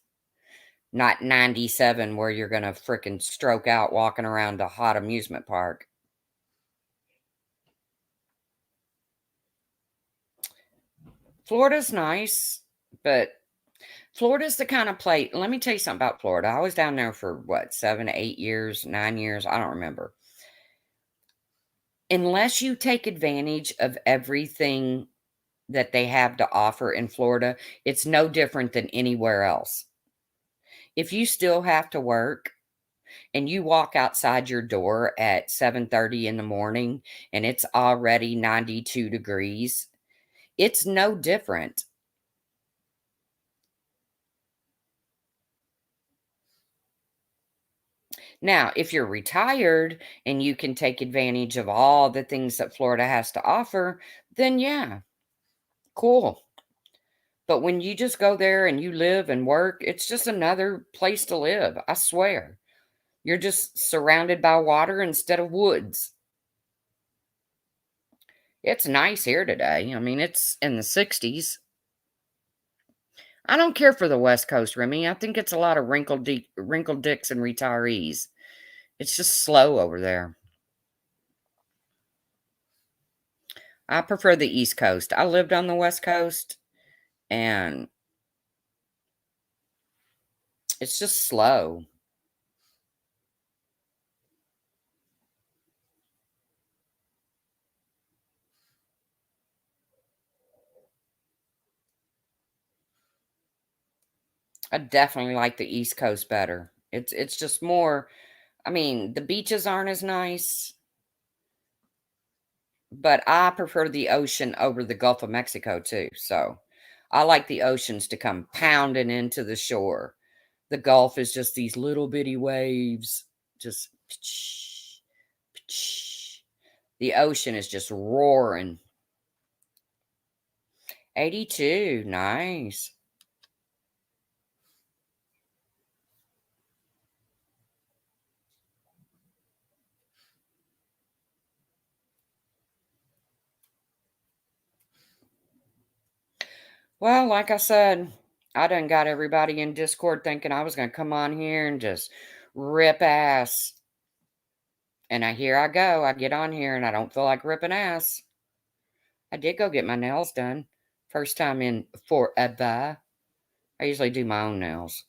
Not 97 where you're going to frickin' stroke out walking around a hot amusement park. Florida's nice, but Florida's the kind of place. Let me tell you something about Florida. I was down there for what, 7, 8 years, 9 years? I don't remember. Unless you take advantage of everything that they have to offer in Florida, it's no different than anywhere else. If you still have to work and you walk outside your door at 7:30 in the morning and it's already 92 degrees, it's no different. Now, if you're retired and you can take advantage of all the things that Florida has to offer, then yeah, cool. But when you just go there and you live and work, it's just another place to live. I swear. You're just surrounded by water instead of woods. It's nice here today. I mean, it's in the 60s. I don't care for the West Coast, Remy. I think it's a lot of wrinkled dicks and retirees. It's just slow over there. I prefer the East Coast. I lived on the West Coast and it's just slow. I definitely like the East Coast better. It's just more, I mean, the beaches aren't as nice, but I prefer the ocean over the Gulf of Mexico too. So I like the oceans to come pounding into the shore. The Gulf is just these little bitty waves, just the ocean is just roaring. 82, nice. Well, like I said, I done got everybody in Discord thinking I was going to come on here and just rip ass. And here I go. I get on here and I don't feel like ripping ass. I did go get my nails done. First time in forever. I usually do my own nails.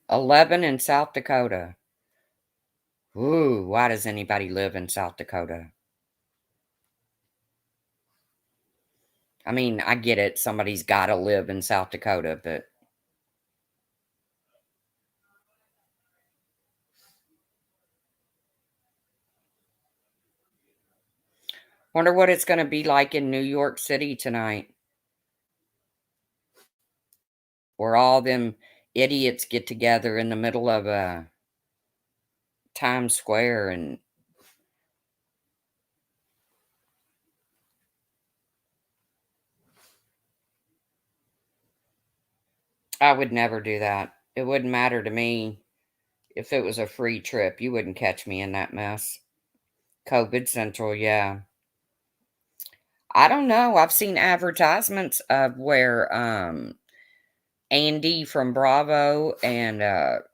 11 in South Dakota. Ooh, why does anybody live in South Dakota? I mean, I get it. Somebody's got to live in South Dakota, but wonder what it's going to be like in New York City tonight, where all them idiots get together in the middle of Times Square. And I would never do that. It wouldn't matter to me if it was a free trip. You wouldn't catch me in that mess. COVID Central, yeah. I don't know. I've seen advertisements of where Andy from Bravo and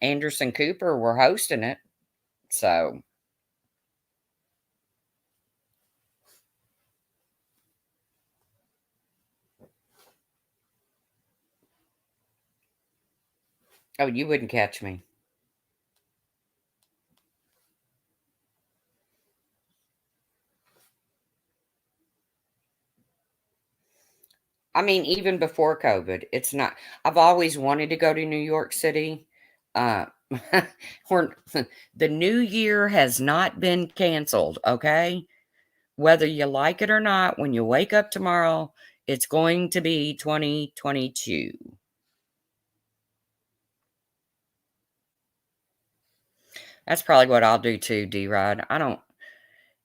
Anderson Cooper were hosting it. So, oh, you wouldn't catch me. I mean, even before COVID, it's not. I've always wanted to go to New York City. Uh, we're, the new year has not been canceled, okay? Whether you like it or not, when you wake up tomorrow, it's going to be 2022. That's probably what I'll do too, D Rod. I don't.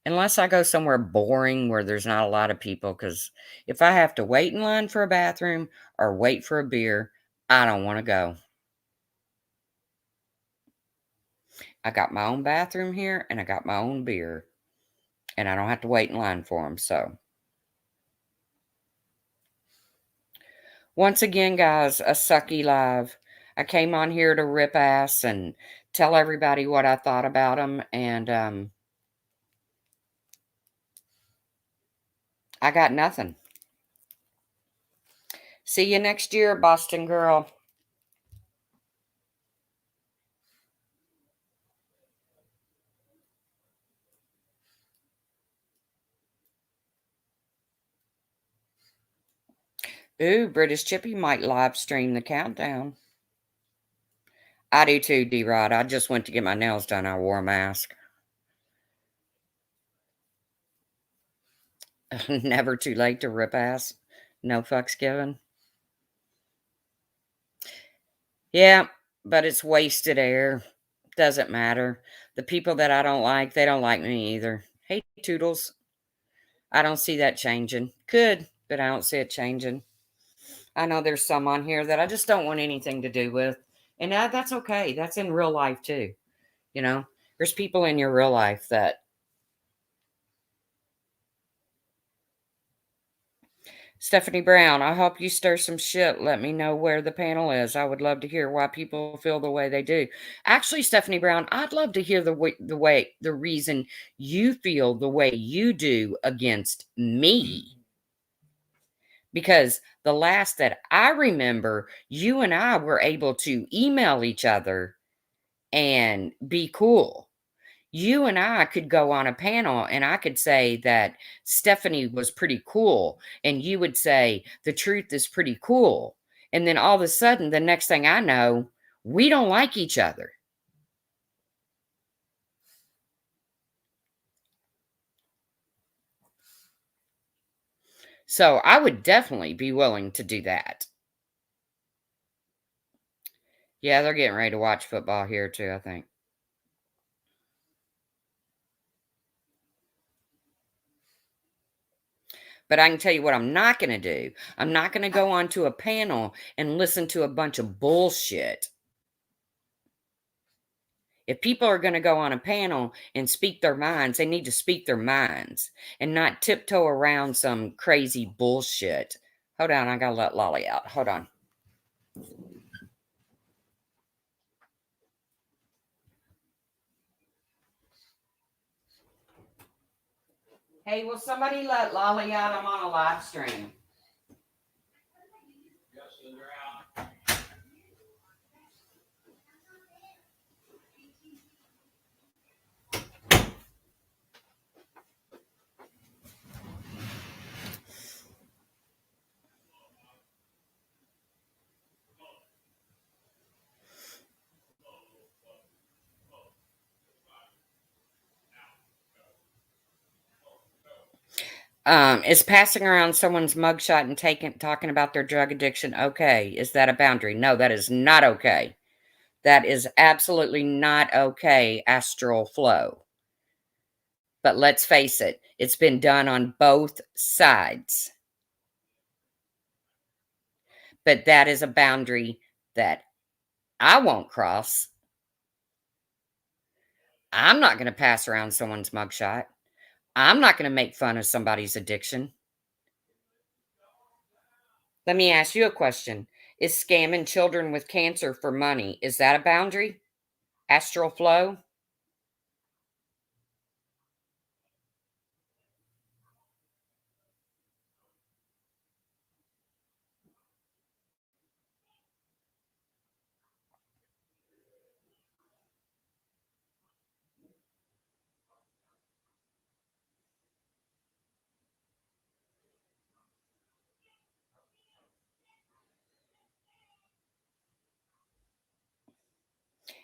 Unless I go somewhere boring where there's not a lot of people, because if I have to wait in line for a bathroom or wait for a beer, I don't wanna go. I got my own bathroom here, and I got my own beer, and I don't have to wait in line for them. So, once again, guys, a sucky live. I came on here to rip ass and tell everybody what I thought about them, and, I got nothing. See you next year, Boston girl. Ooh, British Chippy might live stream the countdown. I do too, D-Rod. I just went to get my nails done. I wore a mask. Never too late to rip ass. No fucks given. Yeah, but it's wasted air. Doesn't matter. The people that I don't like, they don't like me either. Hey, Toodles. I don't see that changing. Could, but I don't see it changing. I know there's some on here that I just don't want anything to do with. And that's okay. That's in real life too. You know, there's people in your real life that Stephanie Brown, I hope you stir some shit. Let me know where the panel is. I would love to hear why people feel the way they do. Actually, Stephanie Brown, I'd love to hear the reason you feel the way you do against me. Because the last that I remember, you and I were able to email each other and be cool. You and I could go on a panel and I could say that Stephanie was pretty cool, and you would say the truth is pretty cool. And then all of a sudden, the next thing I know, we don't like each other. So I would definitely be willing to do that. Yeah, they're getting ready to watch football here too, I think. But I can tell you what I'm not going to do. I'm not going to go onto a panel and listen to a bunch of bullshit. If people are going to go on a panel and speak their minds, they need to speak their minds and not tiptoe around some crazy bullshit. Hold on, I got to let Lolly out. Hold on. Hey, will somebody let Lolly out? I'm on a live stream. Is passing around someone's mugshot and talking about their drug addiction okay? Is that a boundary? No, that is not okay. That is absolutely not okay, Astral Flow. But let's face it, it's been done on both sides. But that is a boundary that I won't cross. I'm not going to pass around someone's mugshot. I'm not going to make fun of somebody's addiction. Let me ask you a question. Is scamming children with cancer for money, is that a boundary? Astral Flow?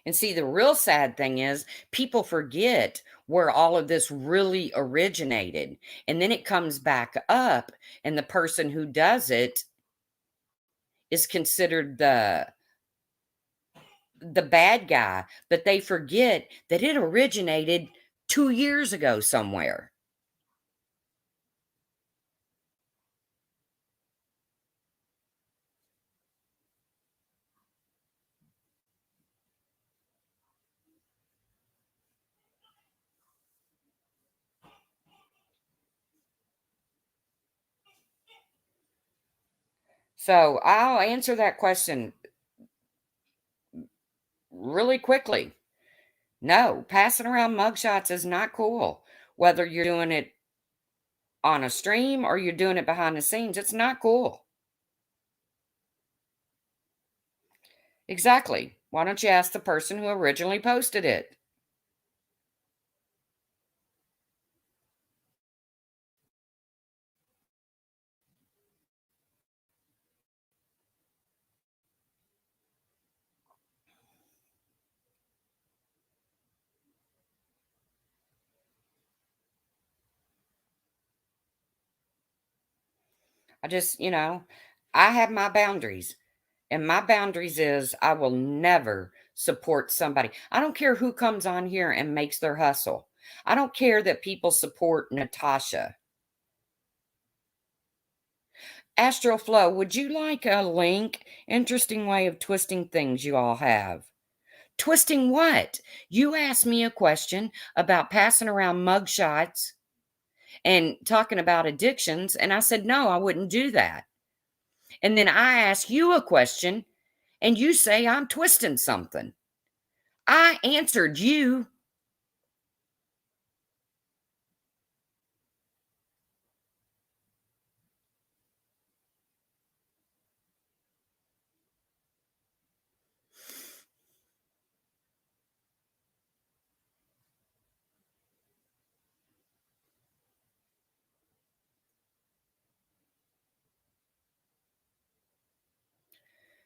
And see, the real sad thing is people forget where all of this really originated. And then it comes back up, and the person who does it is considered the bad guy, but they forget that it originated 2 years ago somewhere. So, I'll answer that question really quickly. No, passing around mugshots is not cool. Whether you're doing it on a stream or you're doing it behind the scenes, it's not cool. Exactly. Why don't you ask the person who originally posted it? I just, I have my boundaries. And my boundaries is I will never support somebody. I don't care who comes on here and makes their hustle. I don't care that people support Natasha. Astral Flow, would you like a link? Interesting way of twisting things you all have. Twisting what? You asked me a question about passing around mugshots and talking about addictions, and I said, no, I wouldn't do that. And then I ask you a question, and you say I'm twisting something. I answered you.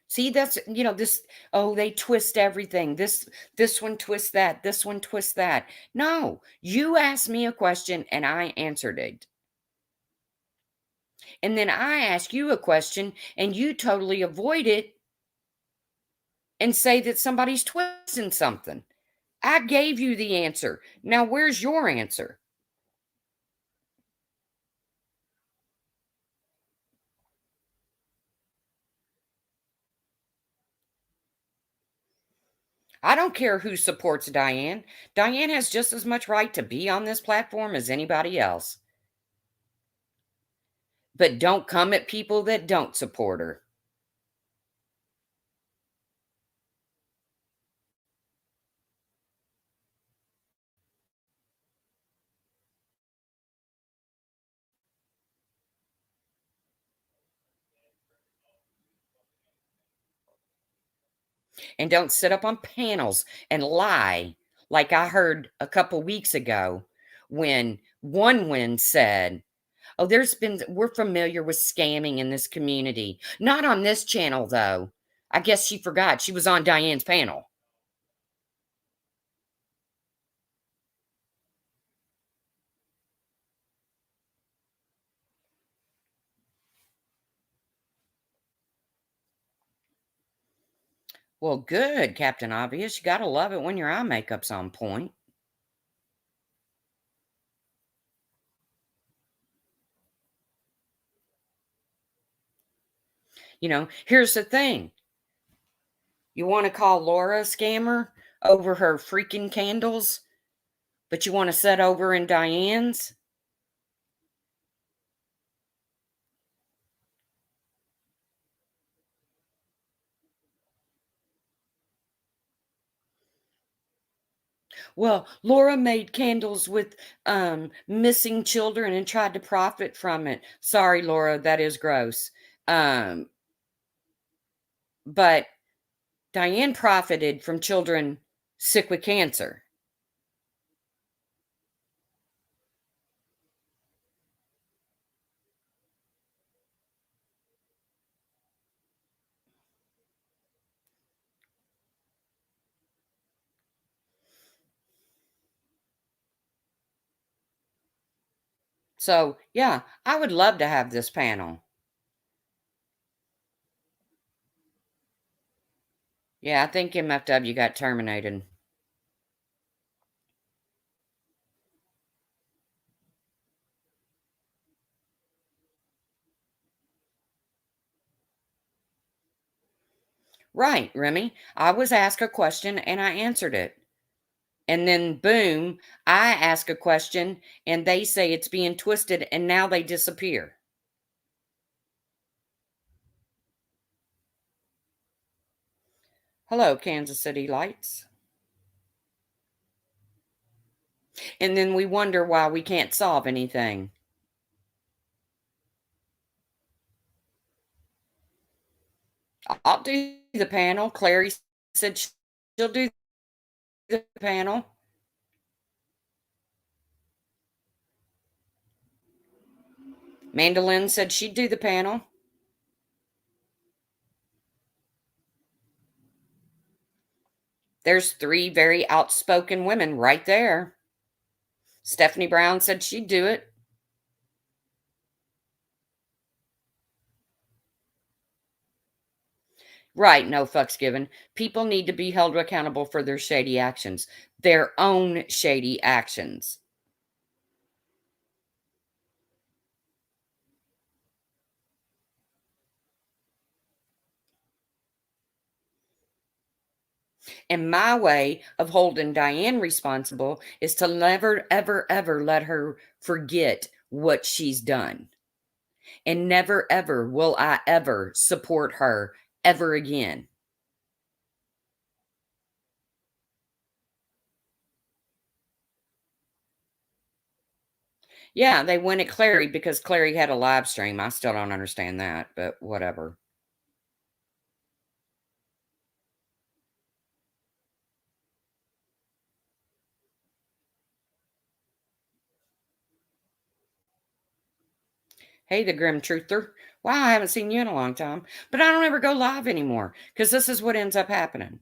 See, that's this. Oh, they twist everything. This one twists that. This one twists that. No, you asked me a question and I answered it. And then I ask you a question and you totally avoid it and say that somebody's twisting something. I gave you the answer. Now, where's your answer? I don't care who supports Diane. Diane has just as much right to be on this platform as anybody else. But don't come at people that don't support her. And don't sit up on panels and lie like I heard a couple weeks ago when One Win said, oh, we're familiar with scamming in this community. Not on this channel, though. I guess she forgot she was on Diane's panel. Well, good, Captain Obvious. You gotta love it when your eye makeup's on point. Here's the thing. You want to call Laura a scammer over her freaking candles, but you want to set over in Diane's? Well, Laura made candles with missing children and tried to profit from it. Sorry, Laura, that is gross. But Diane profited from children sick with cancer. So, yeah, I would love to have this panel. Yeah, I think MFW got terminated. Right, Remy. I was asked a question and I answered it. And then, boom, I ask a question and they say it's being twisted and now they disappear. Hello, Kansas City Lights. And then we wonder why we can't solve anything. I'll do the panel. Clary said she'll do the panel. Mandolin said she'd do the panel. There's three very outspoken women right there. Stephanie Brown said she'd do it. Right, no fucks given. People need to be held accountable for their shady actions, their own shady actions. And my way of holding Diane responsible is to never, ever, ever let her forget what she's done. And never, ever will I ever support her ever again. Yeah, they went at Clary because Clary had a live stream. I still don't understand that, but whatever. Hey, the Grim Truther. Wow, I haven't seen you in a long time. But I don't ever go live anymore because this is what ends up happening.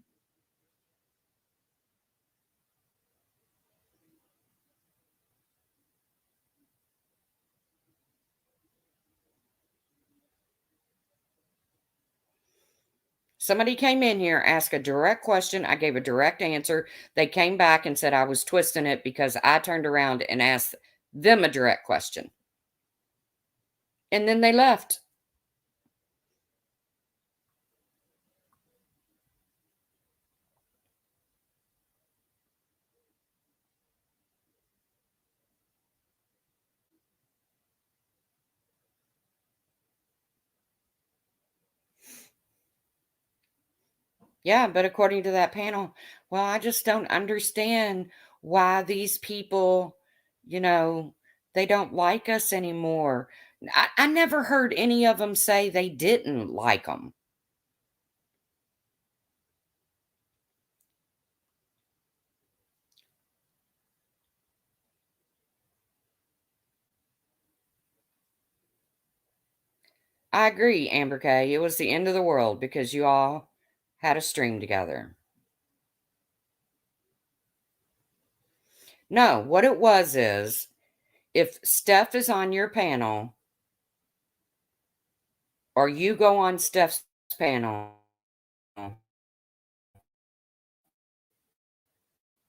Somebody came in here, asked a direct question. I gave a direct answer. They came back and said I was twisting it because I turned around and asked them a direct question. And then they left. Yeah, but according to that panel, well, I just don't understand why these people, you know, they don't like us anymore. I never heard any of them say they didn't like them. I agree, Amber Kay. It was the end of the world because you all had a stream together. No, what it was is if Steph is on your panel or you go on Steph's panel,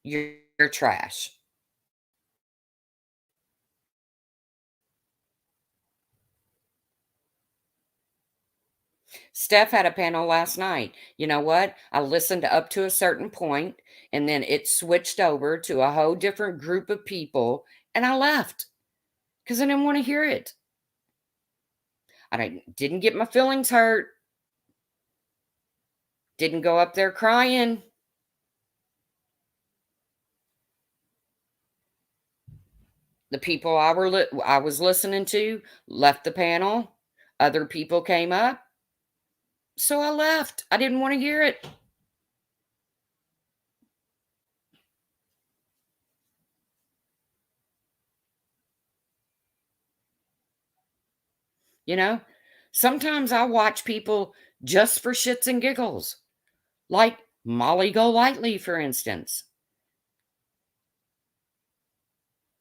you're trash. Steph had a panel last night. You know what? I listened up to a certain point and then it switched over to a whole different group of people and I left because I didn't want to hear it. I didn't get my feelings hurt. Didn't go up there crying. The people I was listening to left the panel. Other people came up. So I left. I didn't want to hear it. You know, sometimes I watch people just for shits and giggles, like Molly Golightly, for instance.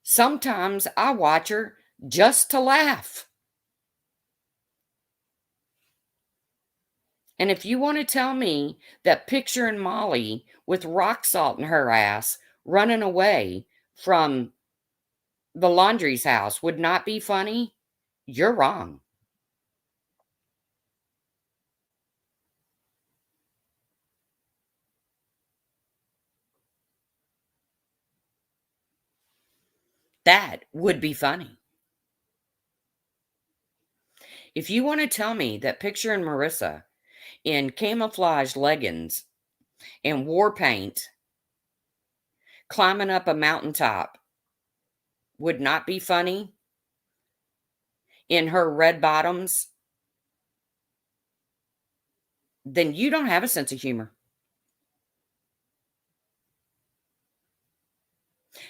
Sometimes I watch her just to laugh. And if you want to tell me that picturing Molly with rock salt in her ass running away from the Laundrie's house would not be funny, you're wrong. That would be funny. If you want to tell me that Picture and Marissa in camouflage leggings and war paint climbing up a mountaintop would not be funny in her red bottoms, then you don't have a sense of humor.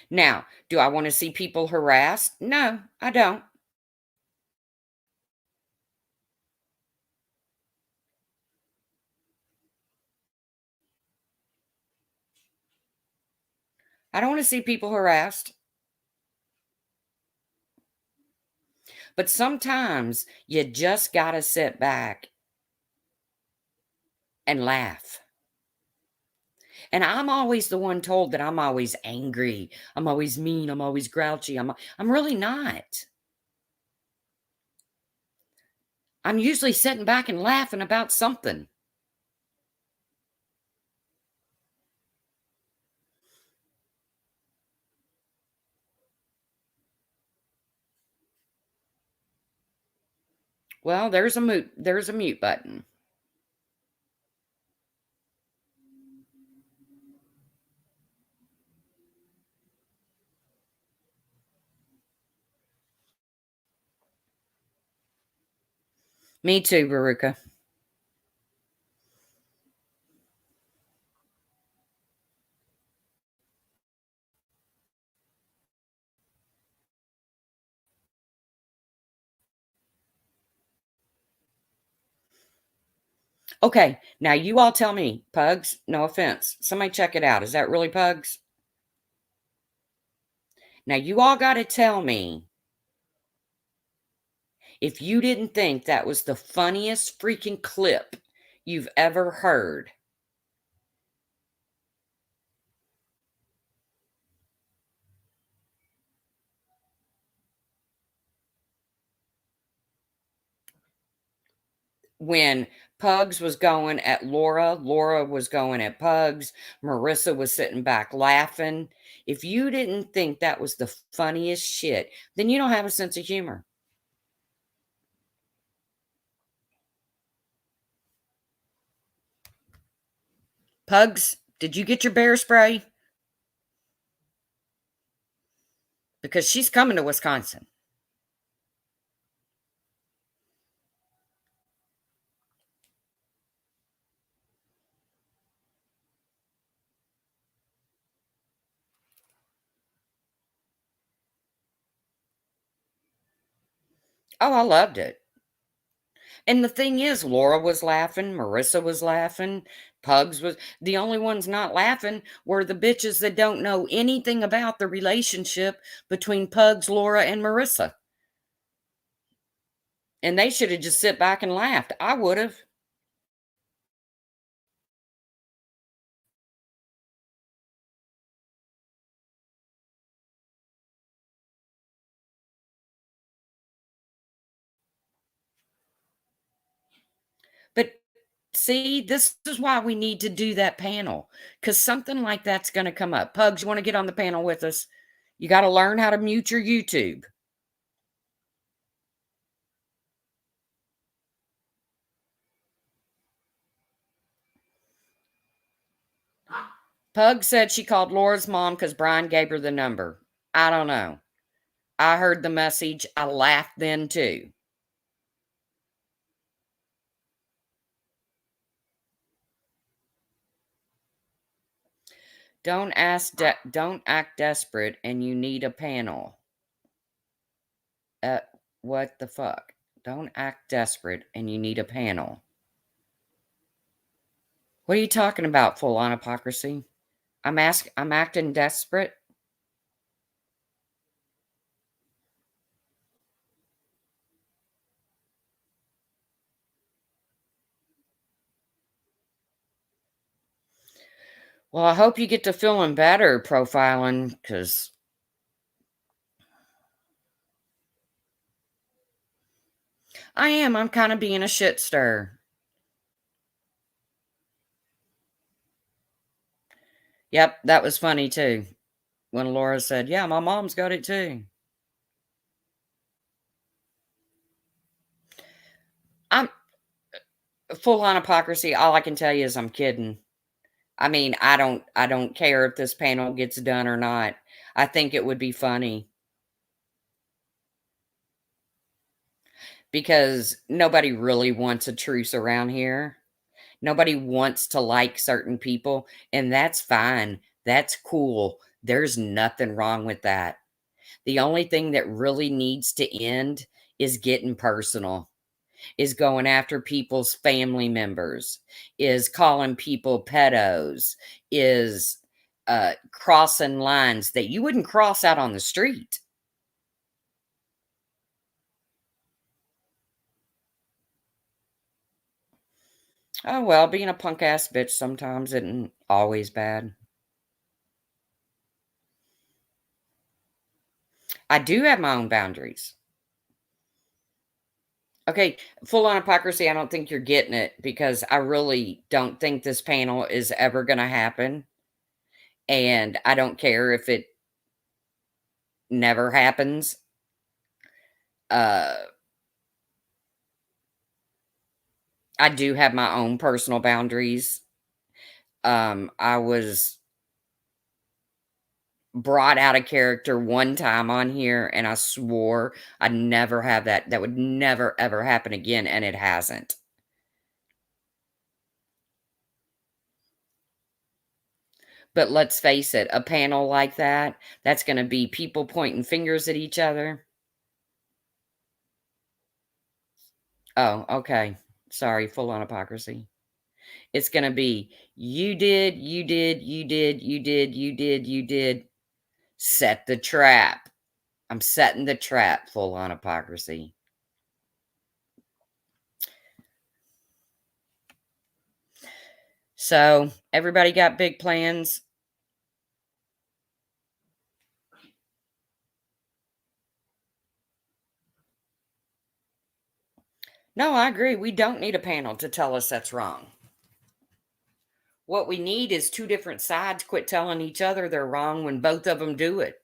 Now, do I want to see people harassed? No, I don't. I don't want to see people harassed. But sometimes you just got to sit back and laugh. And I'm always the one told that I'm always angry. I'm always mean. I'm always grouchy. I'm really not. I'm usually sitting back and laughing about something. Well, there's a mute button. Me too, Veruca. Okay, now you all tell me, Pugs, no offense. Somebody check it out. Is that really Pugs? Now you all got to tell me if you didn't think that was the funniest freaking clip you've ever heard. When Pugs was going at Laura, Laura was going at Pugs, Marissa was sitting back laughing. If you didn't think that was the funniest shit, then you don't have a sense of humor. Pugs, did you get your bear spray? Because she's coming to Wisconsin. Oh, I loved it. And the thing is, Laura was laughing, Marissa was laughing, Pugs was the only ones not laughing were the bitches that don't know anything about the relationship between Pugs, Laura, and Marissa. And they should have just sit back and laughed. I would have. But see, this is why we need to do that panel because something like that's going to come up. Pugs, you want to get on the panel with us? You got to learn how to mute your YouTube. Pug said she called Laura's mom because Brian gave her the number. I don't know. I heard the message. I laughed then too. Don't act desperate and you need a panel. What the fuck? Don't act desperate and you need a panel. What are you talking about, full on hypocrisy? I'm acting desperate. Well, I hope you get to feeling better profiling because I am. I'm kind of being a shit stir. Yep, that was funny too. When Laura said, "Yeah, my mom's got it too." I'm full on hypocrisy. All I can tell you is I'm kidding. I mean, I don't care if this panel gets done or not. I think it would be funny because nobody really wants a truce around here. Nobody wants to like certain people, and that's fine. That's cool. There's nothing wrong with that. The only thing that really needs to end is getting personal, is going after people's family members, is calling people pedos, is crossing lines that you wouldn't cross out on the street. Oh, well, being a punk ass bitch sometimes isn't always bad. I do have my own boundaries. Okay, full on hypocrisy, I don't think you're getting it because I really don't think this panel is ever going to happen. And I don't care if it never happens. Uh, I do have my own personal boundaries. I was brought out of character one time on here and I swore I'd never have that. That would never ever happen again. And it hasn't. But let's face it, a panel like that, that's going to be people pointing fingers at each other. Oh, okay. Sorry, full on hypocrisy. It's going to be you did, you did, you did, you did, you did, you did. Set the trap. I'm setting the trap, full on hypocrisy. So, everybody got big plans? No, I agree. We don't need a panel to tell us that's wrong. What we need is two different sides quit telling each other they're wrong when both of them do it.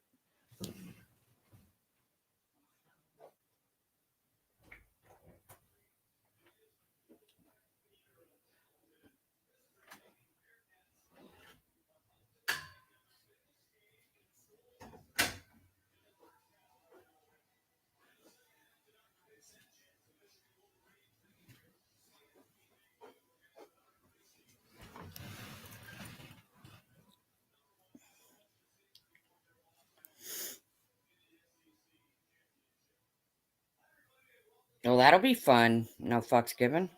Well, that'll be fun. No fucks given.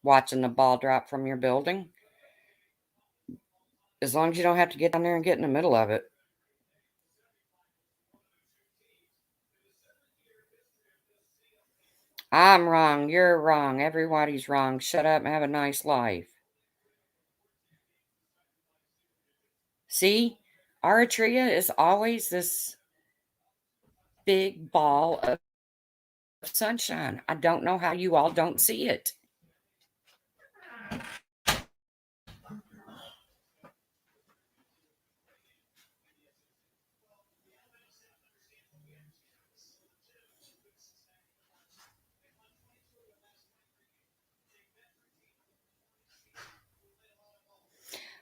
Watching the ball drop from your building. As long as you don't have to get down there and get in the middle of it. I'm wrong. You're wrong. Everybody's wrong. Shut up and have a nice life. See, Eritrea is always this big ball of sunshine. I don't know how you all don't see it.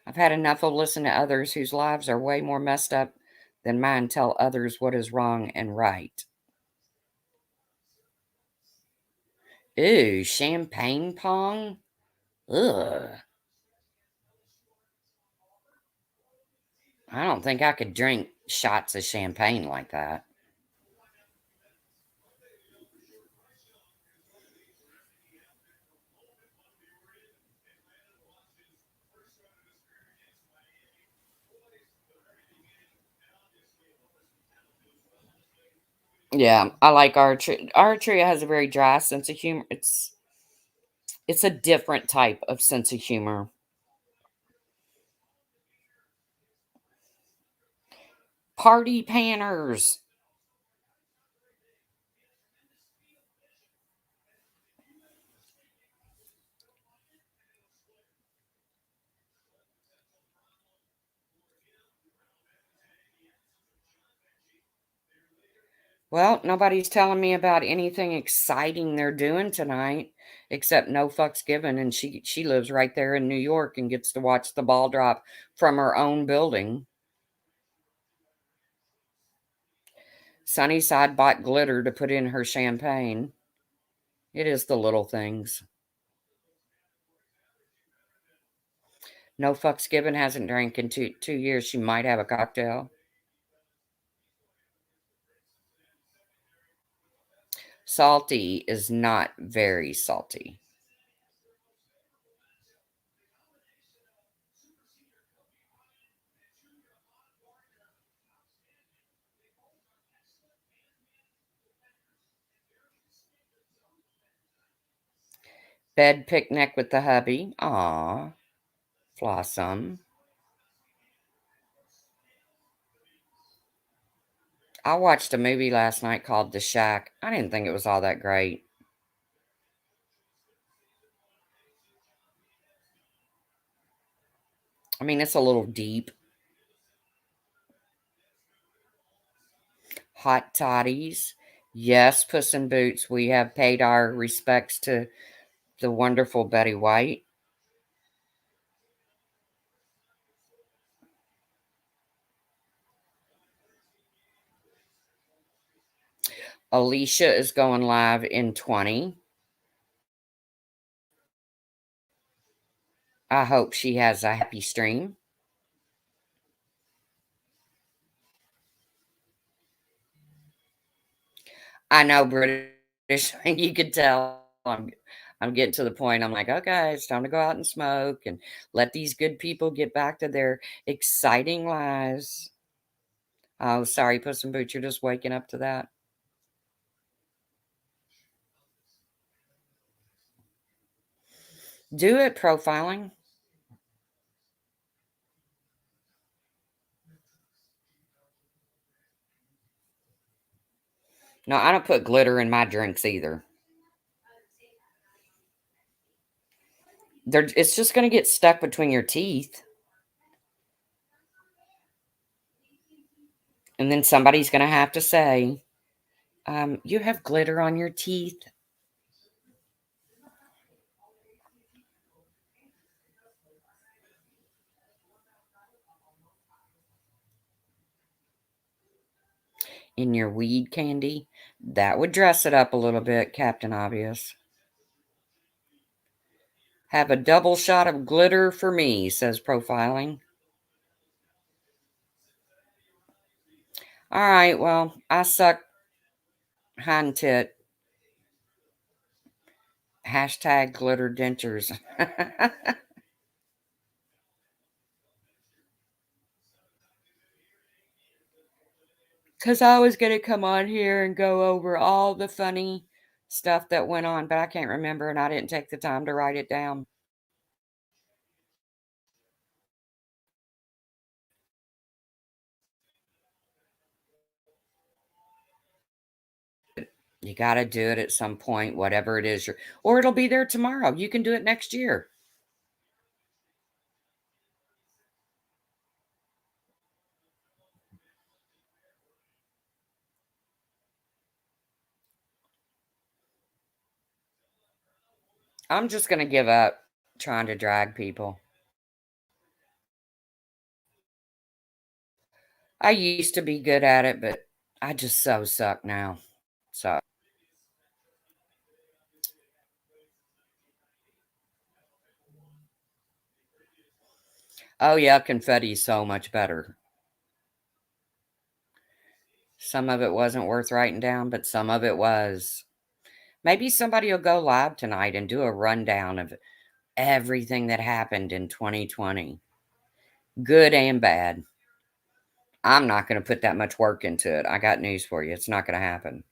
I've had enough of listening to others whose lives are way more messed up than mine tell others what is wrong and right. Ooh, champagne pong? Ugh. I don't think I could drink shots of champagne like that. Yeah, I like Archery. Archery has a very dry sense of humor. It's a different type of sense of humor. Party panners. Well, nobody's telling me about anything exciting they're doing tonight, except No Fucks Given, and she lives right there in New York and gets to watch the ball drop from her own building. Sunnyside bought glitter to put in her champagne. It is the little things. No Fucks Given hasn't drank in two years. She might have a cocktail. Salty is not very salty. Bed picnic with the hubby. Aw, Flossom. I watched a movie last night called The Shack. I didn't think it was all that great. I mean, it's a little deep. Hot toddies. Yes, Puss in Boots. We have paid our respects to the wonderful Betty White. Alicia is going live in 20. I hope she has a happy stream. I know British. You could tell I'm getting to the point. I'm like, okay, it's time to go out and smoke and let these good people get back to their exciting lives. Oh, sorry, Puss in Boots, you're just waking up to that. Do it, profiling. No, I don't put glitter in my drinks either. It's just going to get stuck between your teeth. And then somebody's going to have to say, you have glitter on your teeth. In your weed candy. That would dress it up a little bit, Captain Obvious. Have a double shot of glitter for me, says profiling. All right, well, I suck hind tit. Hashtag glitter dentures. Because I was going to come on here and go over all the funny stuff that went on, but I can't remember and I didn't take the time to write it down. You got to do it at some point, whatever it is, or it'll be there tomorrow. You can do it next year. I'm just going to give up trying to drag people. I used to be good at it, but I just so suck now. So, oh yeah, confetti is so much better. Some of it wasn't worth writing down, but some of it was. Maybe somebody will go live tonight and do a rundown of everything that happened in 2020, good and bad. I'm not going to put that much work into it. I got news for you. It's not going to happen.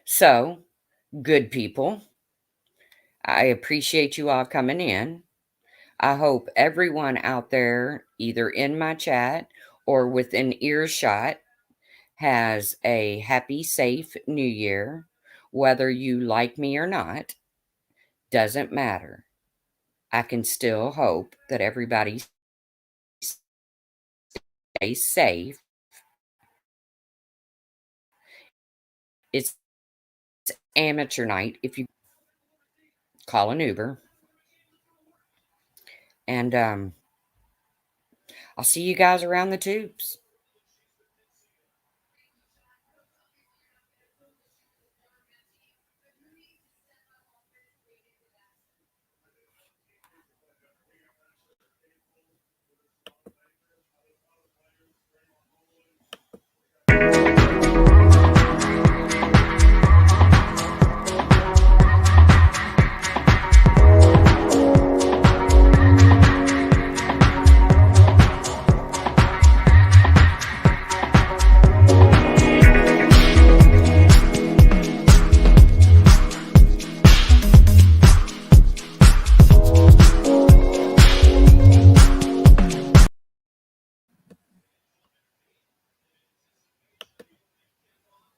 So, good people, I appreciate you all coming in. I hope everyone out there, either in my chat or within earshot, has a happy, safe new year. Whether you like me or not, doesn't matter. I can still hope that everybody stays safe. It's amateur night if you call an Uber. And I'll see you guys around the tubes.